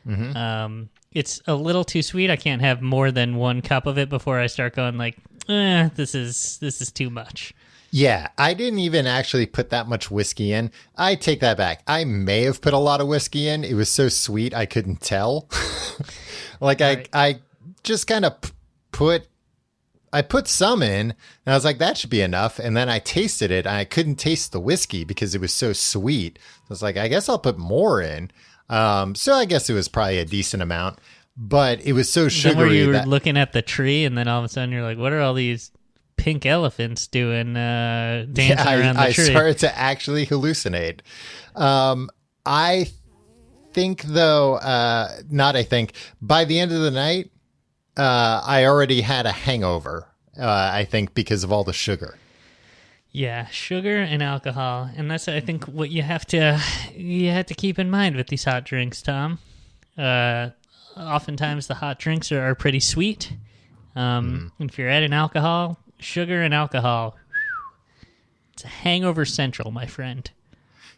Mm-hmm. It's a little too sweet. I can't have more than one cup of it before I start going like, this is too much. Yeah, I didn't even actually put that much whiskey in. I take that back. I may have put a lot of whiskey in. It was so sweet I couldn't tell. Right. I just kind of put some in, and I was like, that should be enough. And then I tasted it, and I couldn't taste the whiskey because it was so sweet. I was like, I guess I'll put more in. So I guess it was probably a decent amount, but it was so sugary. Then where you were that looking at the tree, and then all of a sudden you're like, what are all these pink elephants doing dancing around the tree? I started to actually hallucinate. I think, though, by the end of the night, I already had a hangover, I think, because of all the sugar. Yeah, sugar and alcohol, and that's, I think, what you have to keep in mind with these hot drinks, Tom. Oftentimes the hot drinks are pretty sweet. If you're adding alcohol, sugar and alcohol, it's a hangover central, my friend.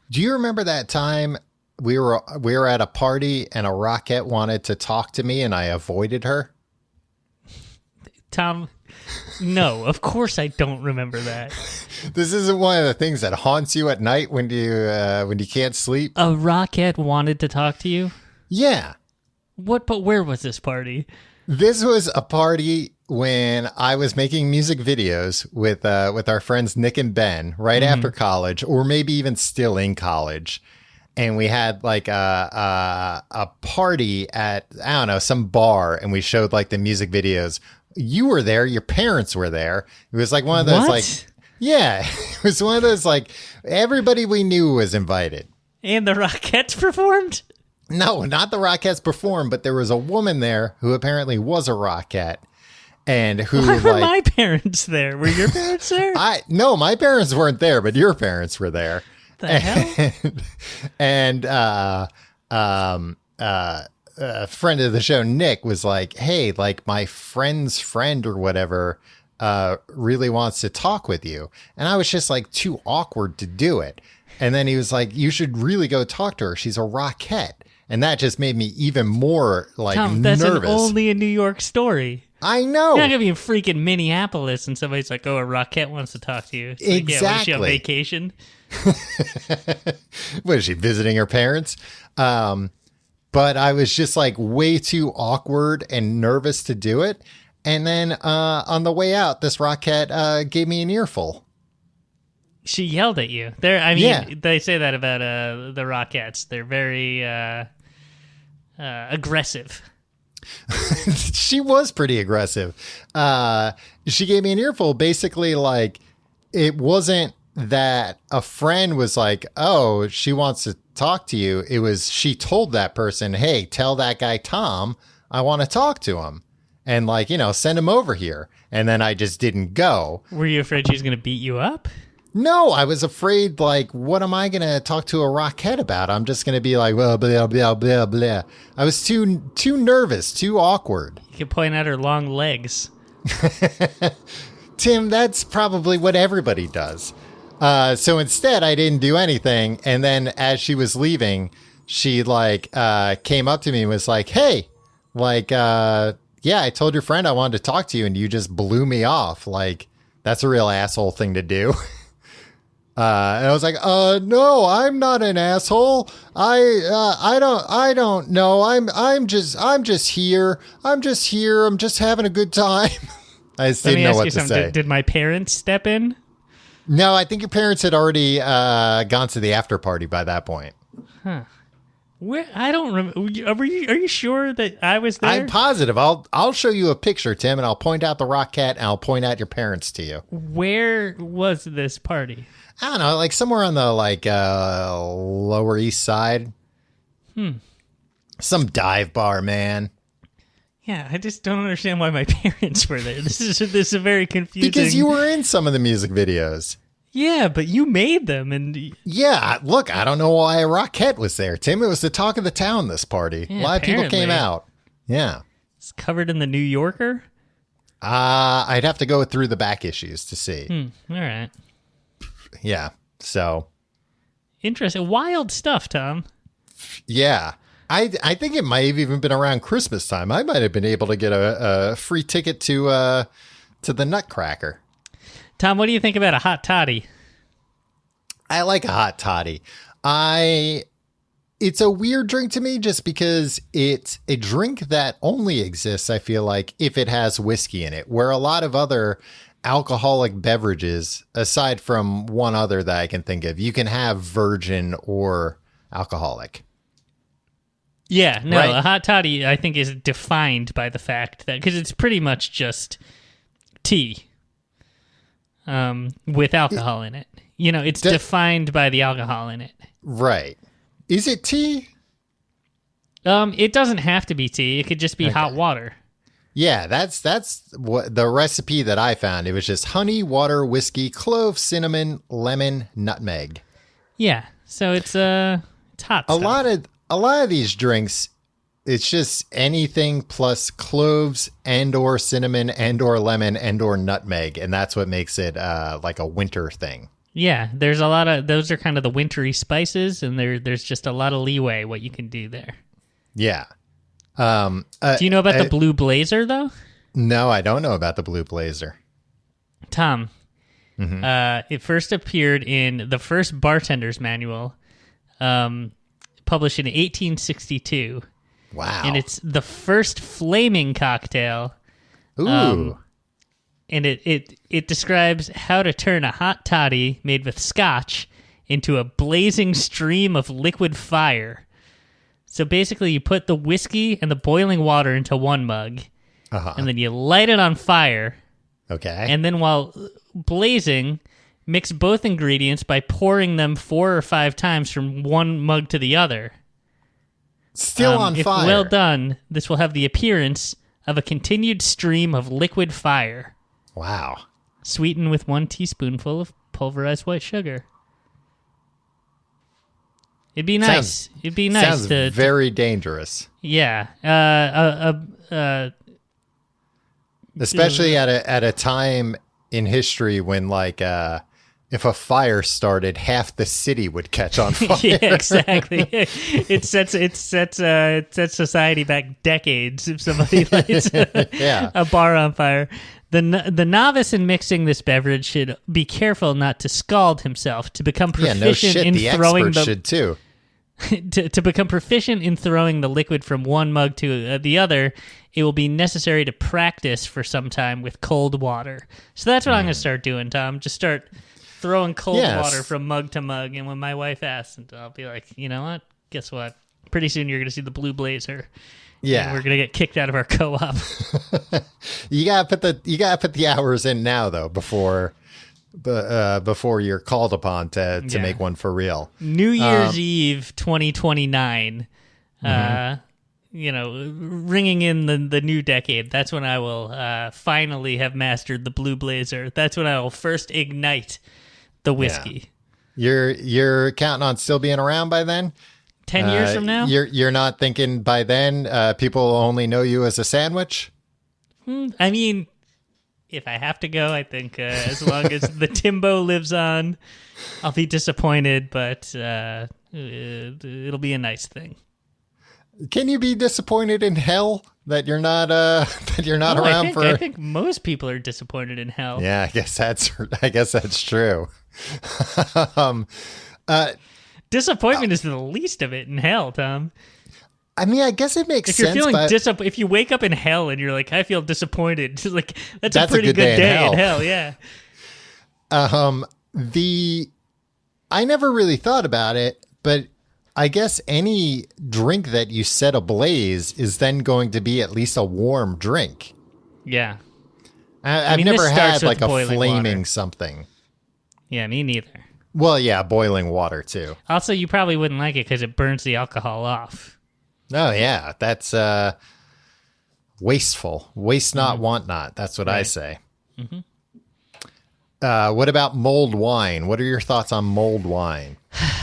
Do you remember that time we were at a party and a Rockette wanted to talk to me and I avoided her? Tom, no, of course I don't remember that. This isn't one of the things that haunts you at night when you can't sleep. A Rockette wanted to talk to you? Yeah. What? But where was this party? This was a party when I was making music videos with our friends Nick and Ben right after college, or maybe even still in college. And we had like a party at, I don't know, some bar, and we showed like the music videos. You were there. Your parents were there. It was like one of those like, yeah, it was one of those like everybody we knew was invited. And the Rockettes performed? No, not the Rockettes performed, but there was a woman there who apparently was a Rockette. And who Why were my parents there? Were your parents there? No, my parents weren't there, but your parents were there. The hell? And a friend of the show, Nick, was like, hey, like my friend's friend or whatever really wants to talk with you. And I was just like too awkward to do it. And then he was like, you should really go talk to her. She's a Rockette. And that just made me even more like Tom, that's nervous. only a New York story. I know. You're not gonna be in freaking Minneapolis and somebody's like, "Oh, a Rockette wants to talk to you." It's like, Exactly. yeah, was she on vacation? Was she visiting her parents? But I was just like way too awkward and nervous to do it. And then on the way out, this Rockette gave me an earful. She yelled at you. They say that about the Rockettes. They're very aggressive. She was pretty aggressive. She gave me an earful. Basically, like, it wasn't that a friend was like, oh, she wants to talk to you. It was she told that person, hey, tell that guy Tom I want to talk to him. And, like, send him over here. And then I just didn't go. Were you afraid she was going to beat you up? No, I was afraid, like, what am I going to talk to a Rockette about? I'm just going to be like, well, blah, blah, blah, blah. I was too nervous, too awkward. You could point out her long legs. Tim, that's probably what everybody does. So instead, I didn't do anything. And then as she was leaving, she, like, came up to me and was like, hey, like, yeah, I told your friend I wanted to talk to you and you just blew me off. Like, that's a real asshole thing to do. And I was like, no, I'm not an asshole. I don't know. I'm just here. I'm just having a good time. I just didn't know what to say. Did my parents step in? No, I think your parents had already gone to the after party by that point. Huh. Where I don't remember. Are you sure that I was there? I'm positive. I'll show you a picture, Tim, and I'll point out the Rockette and I'll point out your parents to you. Where was this party? I don't know, like somewhere on the Lower East Side. Some dive bar, man. Yeah, I just don't understand why my parents were there. This is a very confusing. Because you were in some of the music videos. Yeah, but you made them, and yeah. Look, I don't know why a Rockette was there, Tim. It was the talk of the town. This party, yeah, a lot of people came out. Yeah, it's covered in the New Yorker. I'd have to go through the back issues to see. All right. Yeah. So interesting, wild stuff, Tom. Yeah. I think it might have even been around Christmas time. I might have been able to get a free ticket to the Nutcracker. Tom, what do you think about a hot toddy? I like a hot toddy. It's a weird drink to me just because it's a drink that only exists, I feel like, if it has whiskey in it, where a lot of other alcoholic beverages, aside from one other that I can think of, you can have virgin or alcoholic. Yeah, no, right? A hot toddy, I think, is defined by the fact that, because it's pretty much just tea with alcohol in it. It's defined by the alcohol in it. Right. Is it tea? It doesn't have to be tea. It could just be hot water. Yeah, that's what the recipe that I found. It was just honey, water, whiskey, clove, cinnamon, lemon, nutmeg. Yeah, so it's hot stuff. A lot of these drinks, it's just anything plus cloves and or cinnamon and or lemon and or nutmeg, and that's what makes it like a winter thing. Yeah, there's a lot of those are kind of the wintry spices, and there's just a lot of leeway what you can do there. Yeah. Do you know about the Blue Blazer though? No, I don't know about the Blue Blazer. Tom, it first appeared in the first bartender's manual, published in 1862. Wow. And it's the first flaming cocktail. Ooh. And it describes how to turn a hot toddy made with scotch into a blazing stream of liquid fire. So basically you put the whiskey and the boiling water into one mug, and then you light it on fire. Okay. And then while blazing, mix both ingredients by pouring them 4 or 5 times from one mug to the other. Still on if fire. Well done, this will have the appearance of a continued stream of liquid fire. Wow. Sweetened with 1 teaspoonful of pulverized white sugar. It'd be nice. It'd be nice sounds to very dangerous. Yeah. Especially at a time in history when, like, if a fire started, half the city would catch on fire. Yeah, exactly. It sets society back decades if somebody lights a bar on fire. The novice in mixing this beverage should be careful not to scald himself. To become proficient in throwing the should too. To become proficient in throwing the liquid from one mug to the other, it will be necessary to practice for some time with cold water. So that's what I'm going to start doing, Tom. Just start throwing cold water from mug to mug. And when my wife asks, I'll be like, you know what? Guess what? Pretty soon you're going to see the blue blazer. Yeah, and we're gonna get kicked out of our co-op. You gotta put the hours in now though before you're called upon to make one for real. New Year's Eve 2029. Ringing in the new decade. That's when I will finally have mastered the blue blazer. That's when I will first ignite the whiskey. Yeah. You're counting on still being around by then? 10 years from now? You're not thinking by then people only know you as a sandwich? I mean, if I have to go, I think as long as the Timbo lives on, I'll be disappointed, but it'll be a nice thing. Can you be disappointed in hell that you're not around for? I think most people are disappointed in hell. Yeah, I guess that's true. Disappointment is the least of it in hell, Tom. I mean, I guess it makes sense. If you wake up in hell and you're like, I feel disappointed, like that's a pretty good day in hell. Yeah. I never really thought about it, but I guess any drink that you set ablaze is then going to be at least a warm drink. Yeah. I've never had like a flaming water. Something. Yeah, me neither. Well, yeah, boiling water too. Also, you probably wouldn't like it because it burns the alcohol off. Oh, yeah. That's wasteful. Waste not, want not. That's what I say. Mm-hmm. What about mulled wine? What are your thoughts on mulled wine?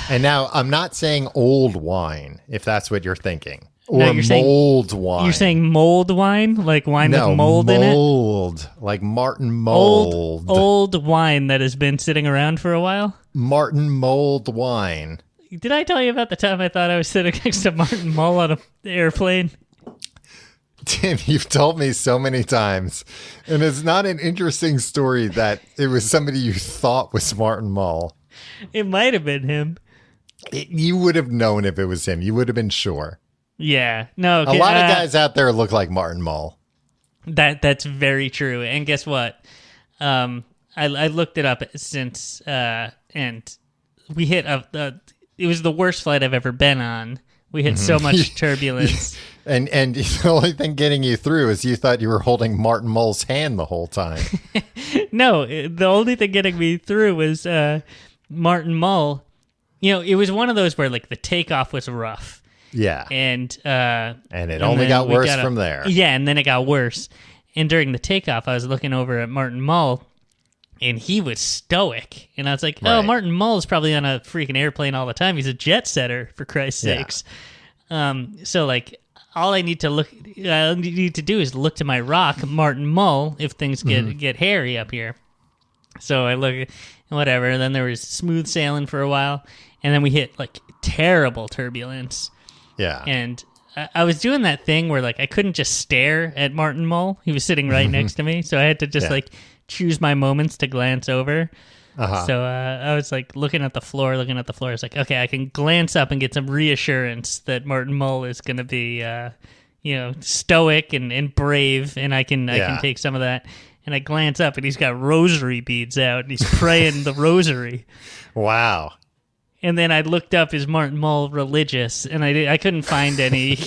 And now, I'm not saying old wine, if that's what you're thinking. Or mold wine. You're saying mold wine? Like wine with mold in it? Mold. Like Martin Mold. Old wine that has been sitting around for a while? Martin Mold wine. Did I tell you about the time I thought I was sitting next to Martin Mull on an airplane? Tim, you've told me so many times. And it's not an interesting story that it was somebody you thought was Martin Mull. It might have been him. You would have known if it was him. You would have been sure. Yeah. No. A lot of guys out there look like Martin Mull. That's very true. And guess what? I looked it up since, and we hit it was the worst flight I've ever been on. We hit so much turbulence. And the only thing getting you through is you thought you were holding Martin Mull's hand the whole time. No, the only thing getting me through was Martin Mull. You know, it was one of those where like the takeoff was rough. Yeah. And it only got worse from there. Yeah, and then it got worse. And during the takeoff, I was looking over at Martin Mull, and he was stoic. And I was like, oh, Martin Mull is probably on a freaking airplane all the time. He's a jet setter, for Christ's sakes. So, like, all I need to do is look to my rock, Martin Mull, if things get hairy up here. So I look, whatever. And then there was smooth sailing for a while. And then we hit, like, terrible turbulence. Yeah. And I was doing that thing where, like, I couldn't just stare at Martin Mull. He was sitting right next to me. So I had to just, like, choose my moments to glance over. So I was, like, looking at the floor. I was like, okay, I can glance up and get some reassurance that Martin Mull is going to be, stoic and brave, and I can take some of that. And I glance up, and he's got rosary beads out, and he's praying the rosary. Wow. And then I looked up, is Martin Mull religious? And I couldn't find any.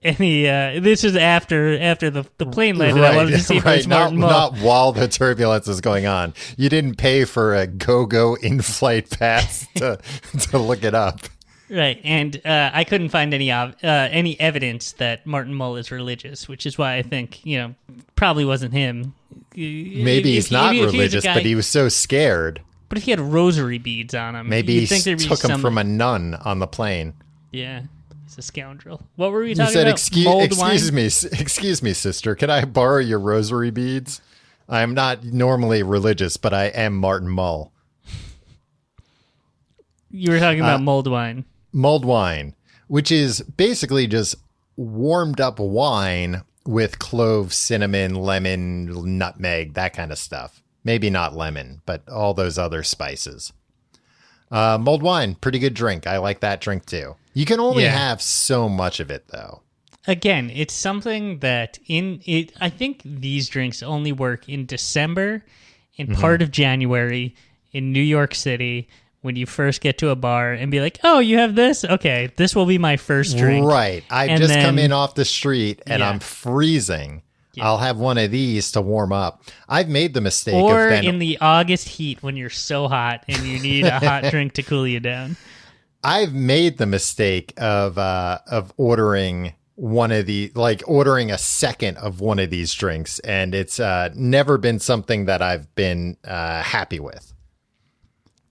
This is after the plane landed. I wanted to see if it was Martin Mull. Not while the turbulence is going on. You didn't pay for a go-go in-flight pass to look it up. Right, and I couldn't find any evidence that Martin Mull is religious, which is why I think, probably wasn't him. Maybe he's not religious, but he was so scared. But if he had rosary beads on him, maybe he took him from a nun on the plane. Yeah, he's a scoundrel. What were we talking about? Excuse me, sister. Can I borrow your rosary beads? I'm not normally religious, but I am Martin Mull. You were talking about mulled wine. Mulled wine, which is basically just warmed up wine with clove, cinnamon, lemon, nutmeg, that kind of stuff. Maybe not lemon, but all those other spices. Mulled wine, pretty good drink. I like that drink too. You can only have so much of it though. Again, it's something that I think these drinks only work in December, in part of January, in New York City, when you first get to a bar and be like, oh, you have this? Okay, this will be my first drink. Right. I've just come in off the street and I'm freezing. Yeah. I'll have one of these to warm up. I've made the mistake or in the August heat when you're so hot and you need a hot drink to cool you down. I've made the mistake of ordering ordering a second of one of these drinks, and it's never been something that I've been happy with.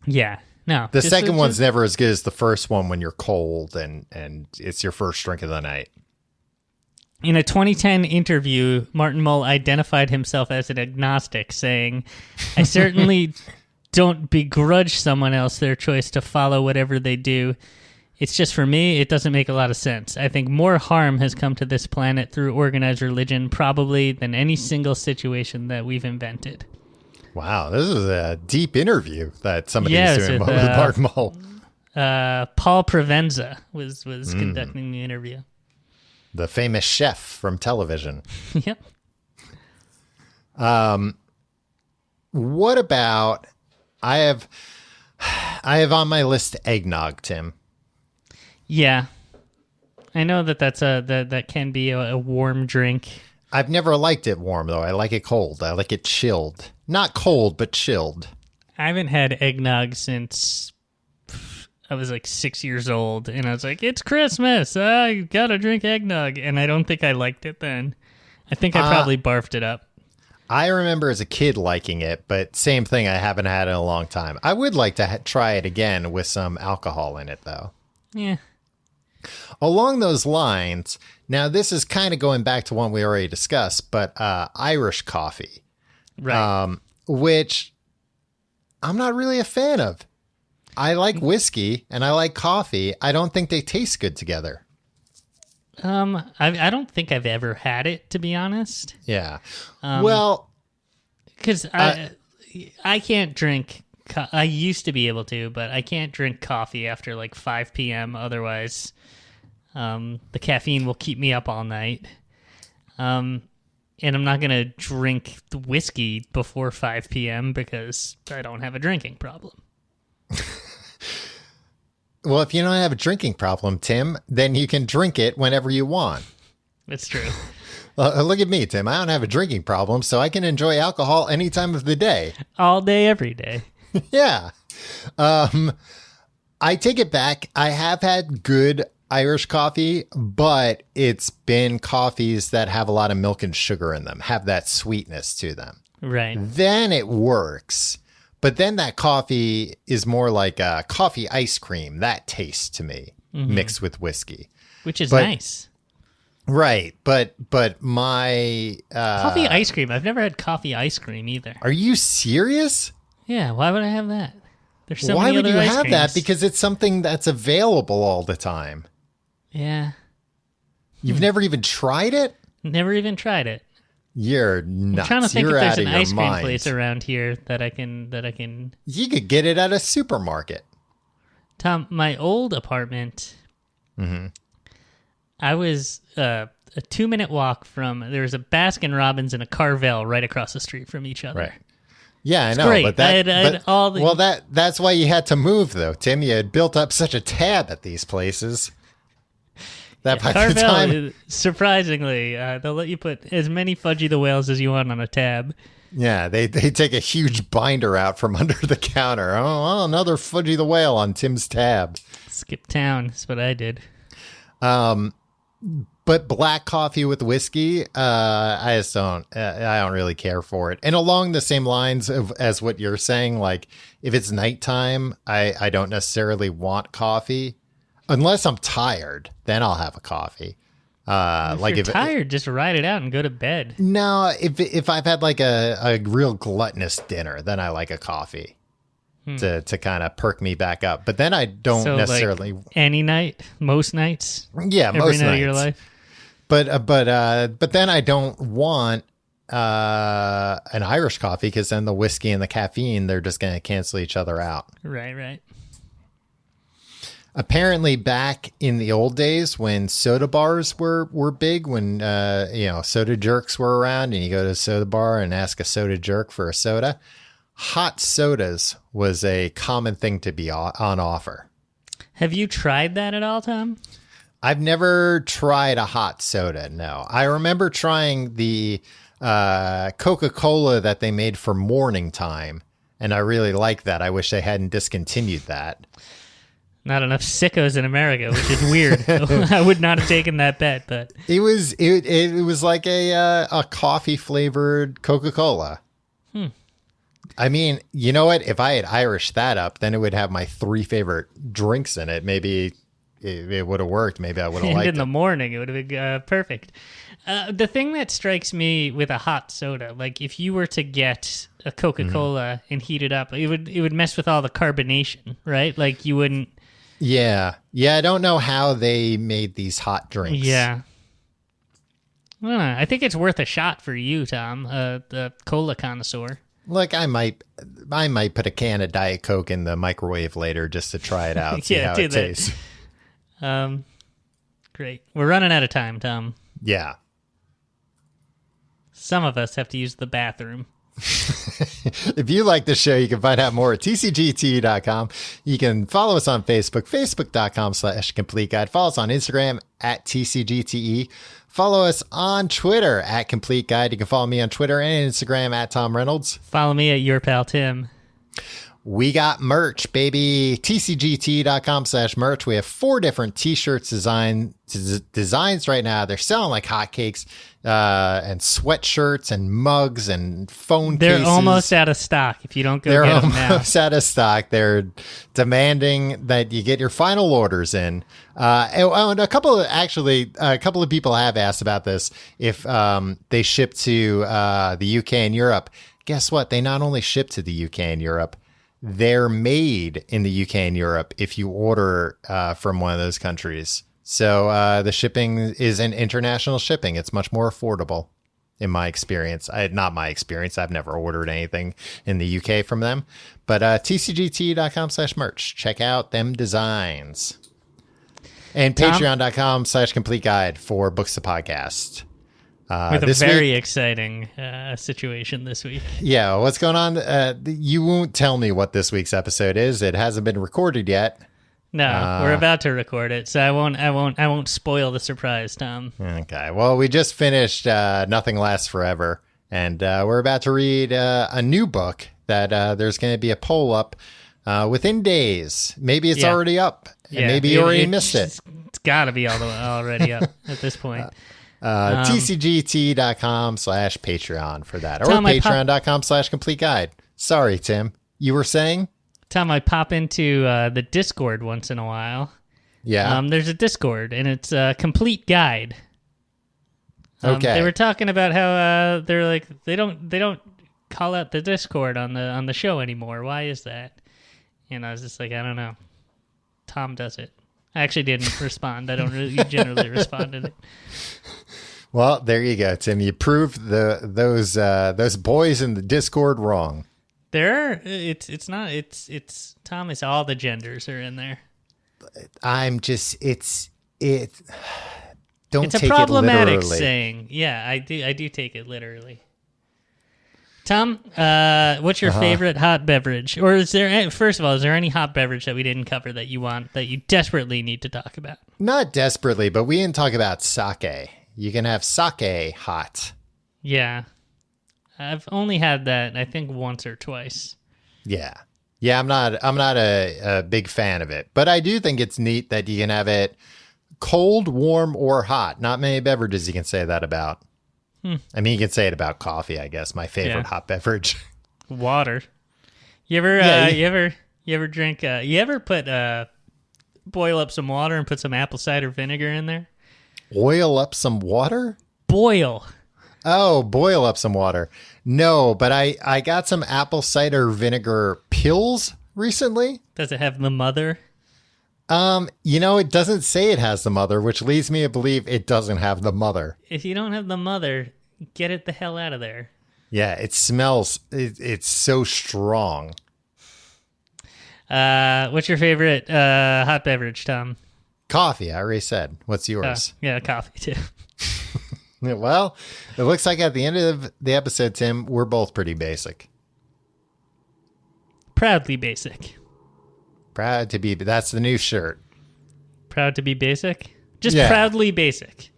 Yeah. No. The second one's never as good as the first one when you're cold and it's your first drink of the night. In a 2010 interview, Martin Mull identified himself as an agnostic, saying, I certainly don't begrudge someone else their choice to follow whatever they do. It's just for me, it doesn't make a lot of sense. I think more harm has come to this planet through organized religion probably than any single situation that we've invented. Wow, this is a deep interview that somebody is doing with Martin Mull. Paul Provenza was conducting the interview. The famous chef from television. Yep. What about I have on my list eggnog, Tim. Yeah. I know that can be a warm drink. I've never liked it warm though. I like it cold. I like it chilled. Not cold, but chilled. I haven't had eggnog since I was like 6 years old, and I was like, it's Christmas, I gotta drink eggnog, and I don't think I liked it then. I think I probably barfed it up. I remember as a kid liking it, but same thing, I haven't had it in a long time. I would like to try it again with some alcohol in it, though. Yeah. Along those lines, now this is kind of going back to one we already discussed, but Irish coffee, right? Which I'm not really a fan of. I like whiskey and I like coffee. I don't think they taste good together. I don't think I've ever had it, to be honest. Yeah. Because I can't drink. I used to be able to, but I can't drink coffee after like 5 p.m. Otherwise, the caffeine will keep me up all night. And I'm not going to drink the whiskey before 5 p.m. because I don't have a drinking problem. Well, if you don't have a drinking problem, Tim, then you can drink it whenever you want. That's true. Look at me, Tim. I don't have a drinking problem, so I can enjoy alcohol any time of the day. All day, every day. Yeah. I take it back. I have had good Irish coffee, but it's been coffees that have a lot of milk and sugar in them, have that sweetness to them. Right. Then it works. But then that coffee is more like a coffee ice cream. That tastes to me mixed with whiskey. Which is nice. Right. But my... coffee ice cream. I've never had coffee ice cream either. Are you serious? Yeah. Why would I have that? There's so Why many would other you ice have creams. that? Because it's something that's available all the time. Yeah. You've never even tried it? Never even tried it. You're nuts. I'm trying to think You're if there's out an of your ice cream mind. place around here that I can. You could get it at a supermarket. Tom, my old apartment. Mm-hmm. I was a 2-minute walk from. There was a Baskin Robbins and a Carvel right across the street from each other. Right. Yeah, I know. Great. But that, I had all the... Well, that's why you had to move, though, Tim. You had built up such a tab at these places. That by Carvel, the time, surprisingly, they'll let you put as many Fudgy the Whales as you want on a tab. yeah, they take a huge binder out from under the counter. Oh, another Fudgy the Whale on Tim's tab. Skip town. That's what I did. But black coffee with whiskey, I just don't. I don't really care for it. And along the same lines as what you're saying, like if it's nighttime, I don't necessarily want coffee unless I'm tired. Then I'll have a coffee. If you're tired, just ride it out and go to bed. No, if I've had like a real gluttonous dinner, then I like a coffee. to kind of perk me back up. But then I don't necessarily any night, most nights. Yeah, every most night nights of your life. But then I don't want an Irish coffee, because then the whiskey and the caffeine, they're just going to cancel each other out. Right. Apparently, back in the old days when soda bars were big, when soda jerks were around, and you go to a soda bar and ask a soda jerk for a soda, hot sodas was a common thing to be on offer. Have you tried that at all, Tom? I've never tried a hot soda, no. I remember trying the Coca-Cola that they made for morning time, and I really liked that. I wish they hadn't discontinued that. Not enough sickos in America, which is weird. I would not have taken that bet, but it was like a coffee flavored Coca-Cola. I mean, you know what? If I had Irish that up, then it would have my 3 favorite drinks in it. Maybe it would have worked. Maybe I would have liked it. In the morning, it would have been perfect. The thing that strikes me with a hot soda, like if you were to get a Coca-Cola and heat it up, it would mess with all the carbonation, right? Like you wouldn't. Yeah. I don't know how they made these hot drinks. Yeah. I don't know. I think it's worth a shot for you, Tom, the cola connoisseur. Look, I might put a can of Diet Coke in the microwave later just to try it out, see how it tastes. Great. We're running out of time, Tom. Yeah. Some of us have to use the bathroom. If you like the show, you can find out more at tcgt.com. You can follow us on Facebook, facebook.com/complete guide. Follow us on Instagram at tcgte. Follow us on Twitter at Complete Guide. You can follow me on Twitter and Instagram at Tom Reynolds. Follow me at Your Pal Tim. We got merch, baby. tcgt.com/merch. We have 4 different t-shirts designs right now. They're selling like hotcakes, and sweatshirts and mugs and phone cases. They're almost out of stock if you don't go get them now. They're almost out of stock. They're demanding that you get your final orders in. And a couple of people have asked about this, if they ship to the UK and Europe. Guess what? They not only ship to the UK and Europe, they're made in the UK and Europe if you order from one of those countries. So the shipping is an international shipping. It's much more affordable, in my experience. Not my experience. I've never ordered anything in the UK from them. But tcgt.com/merch. Check out them designs. And patreon.com/complete guide for Books to Podcast. With a very exciting situation this week. Yeah, what's going on? You won't tell me what this week's episode is. It hasn't been recorded yet. No, we're about to record it, so I won't spoil the surprise, Tom. Okay. Well, we just finished Nothing Lasts Forever, and we're about to read a new book that there's going to be a poll up within days. Maybe it's already up. And maybe you already missed it. It's got to be already up at this point. tcgt.com/Patreon for that, or patreon.com/complete guide. Sorry, Tim. You were saying? Tom, I pop into the Discord once in a while. Yeah. There's a Discord, and it's a complete guide. Okay. They were talking about how they're like they don't call out the Discord on the show anymore. Why is that? And I was just like, I don't know. Tom does it. I actually didn't respond. I don't really generally respond to it. Well, there you go, Tim. You proved those boys in the Discord wrong. It's Tom. It's all the genders are in there. Don't It's take a problematic it literally. saying. Yeah, I do take it literally. Tom, what's your favorite hot beverage? Or is there any hot beverage that we didn't cover that you desperately need to talk about? Not desperately, but we didn't talk about sake. You can have sake hot. Yeah. I've only had that, I think, once or twice. Yeah. I'm not a big fan of it, but I do think it's neat that you can have it cold, warm, or hot. Not many beverages you can say that about. I mean, you can say it about coffee, I guess. My favorite hot beverage. Water. You ever drink? You ever boil up some water and put some apple cider vinegar in there? Boil up some water? Boil. Oh, boil up some water. No, but I got some apple cider vinegar pills recently. Does it have the mother? It doesn't say it has the mother, which leads me to believe it doesn't have the mother. If you don't have the mother, get it the hell out of there. Yeah, it smells. It's so strong. What's your favorite hot beverage, Tom? Coffee, I already said. What's yours? Yeah, coffee too. Well, it looks like at the end of the episode, Tim, we're both pretty basic. Proudly basic. Proud to be. That's the new shirt. Proud to be basic? Just Yeah. proudly basic.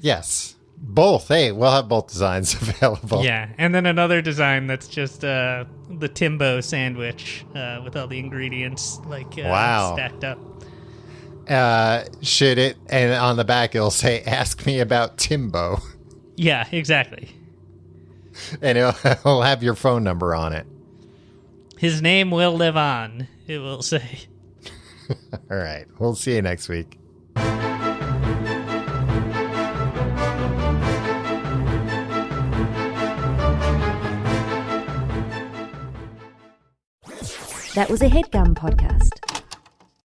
Yes. Both. Hey, we'll have both designs available. Yeah, and then another design that's just the Timbo sandwich with all the ingredients Wow. stacked up. Should it? And on the back, it'll say, "Ask me about Timbo," Yeah, exactly. and it'll have your phone number on it. His name will live on, it will say. All right. We'll see you next week. That was a HeadGum podcast.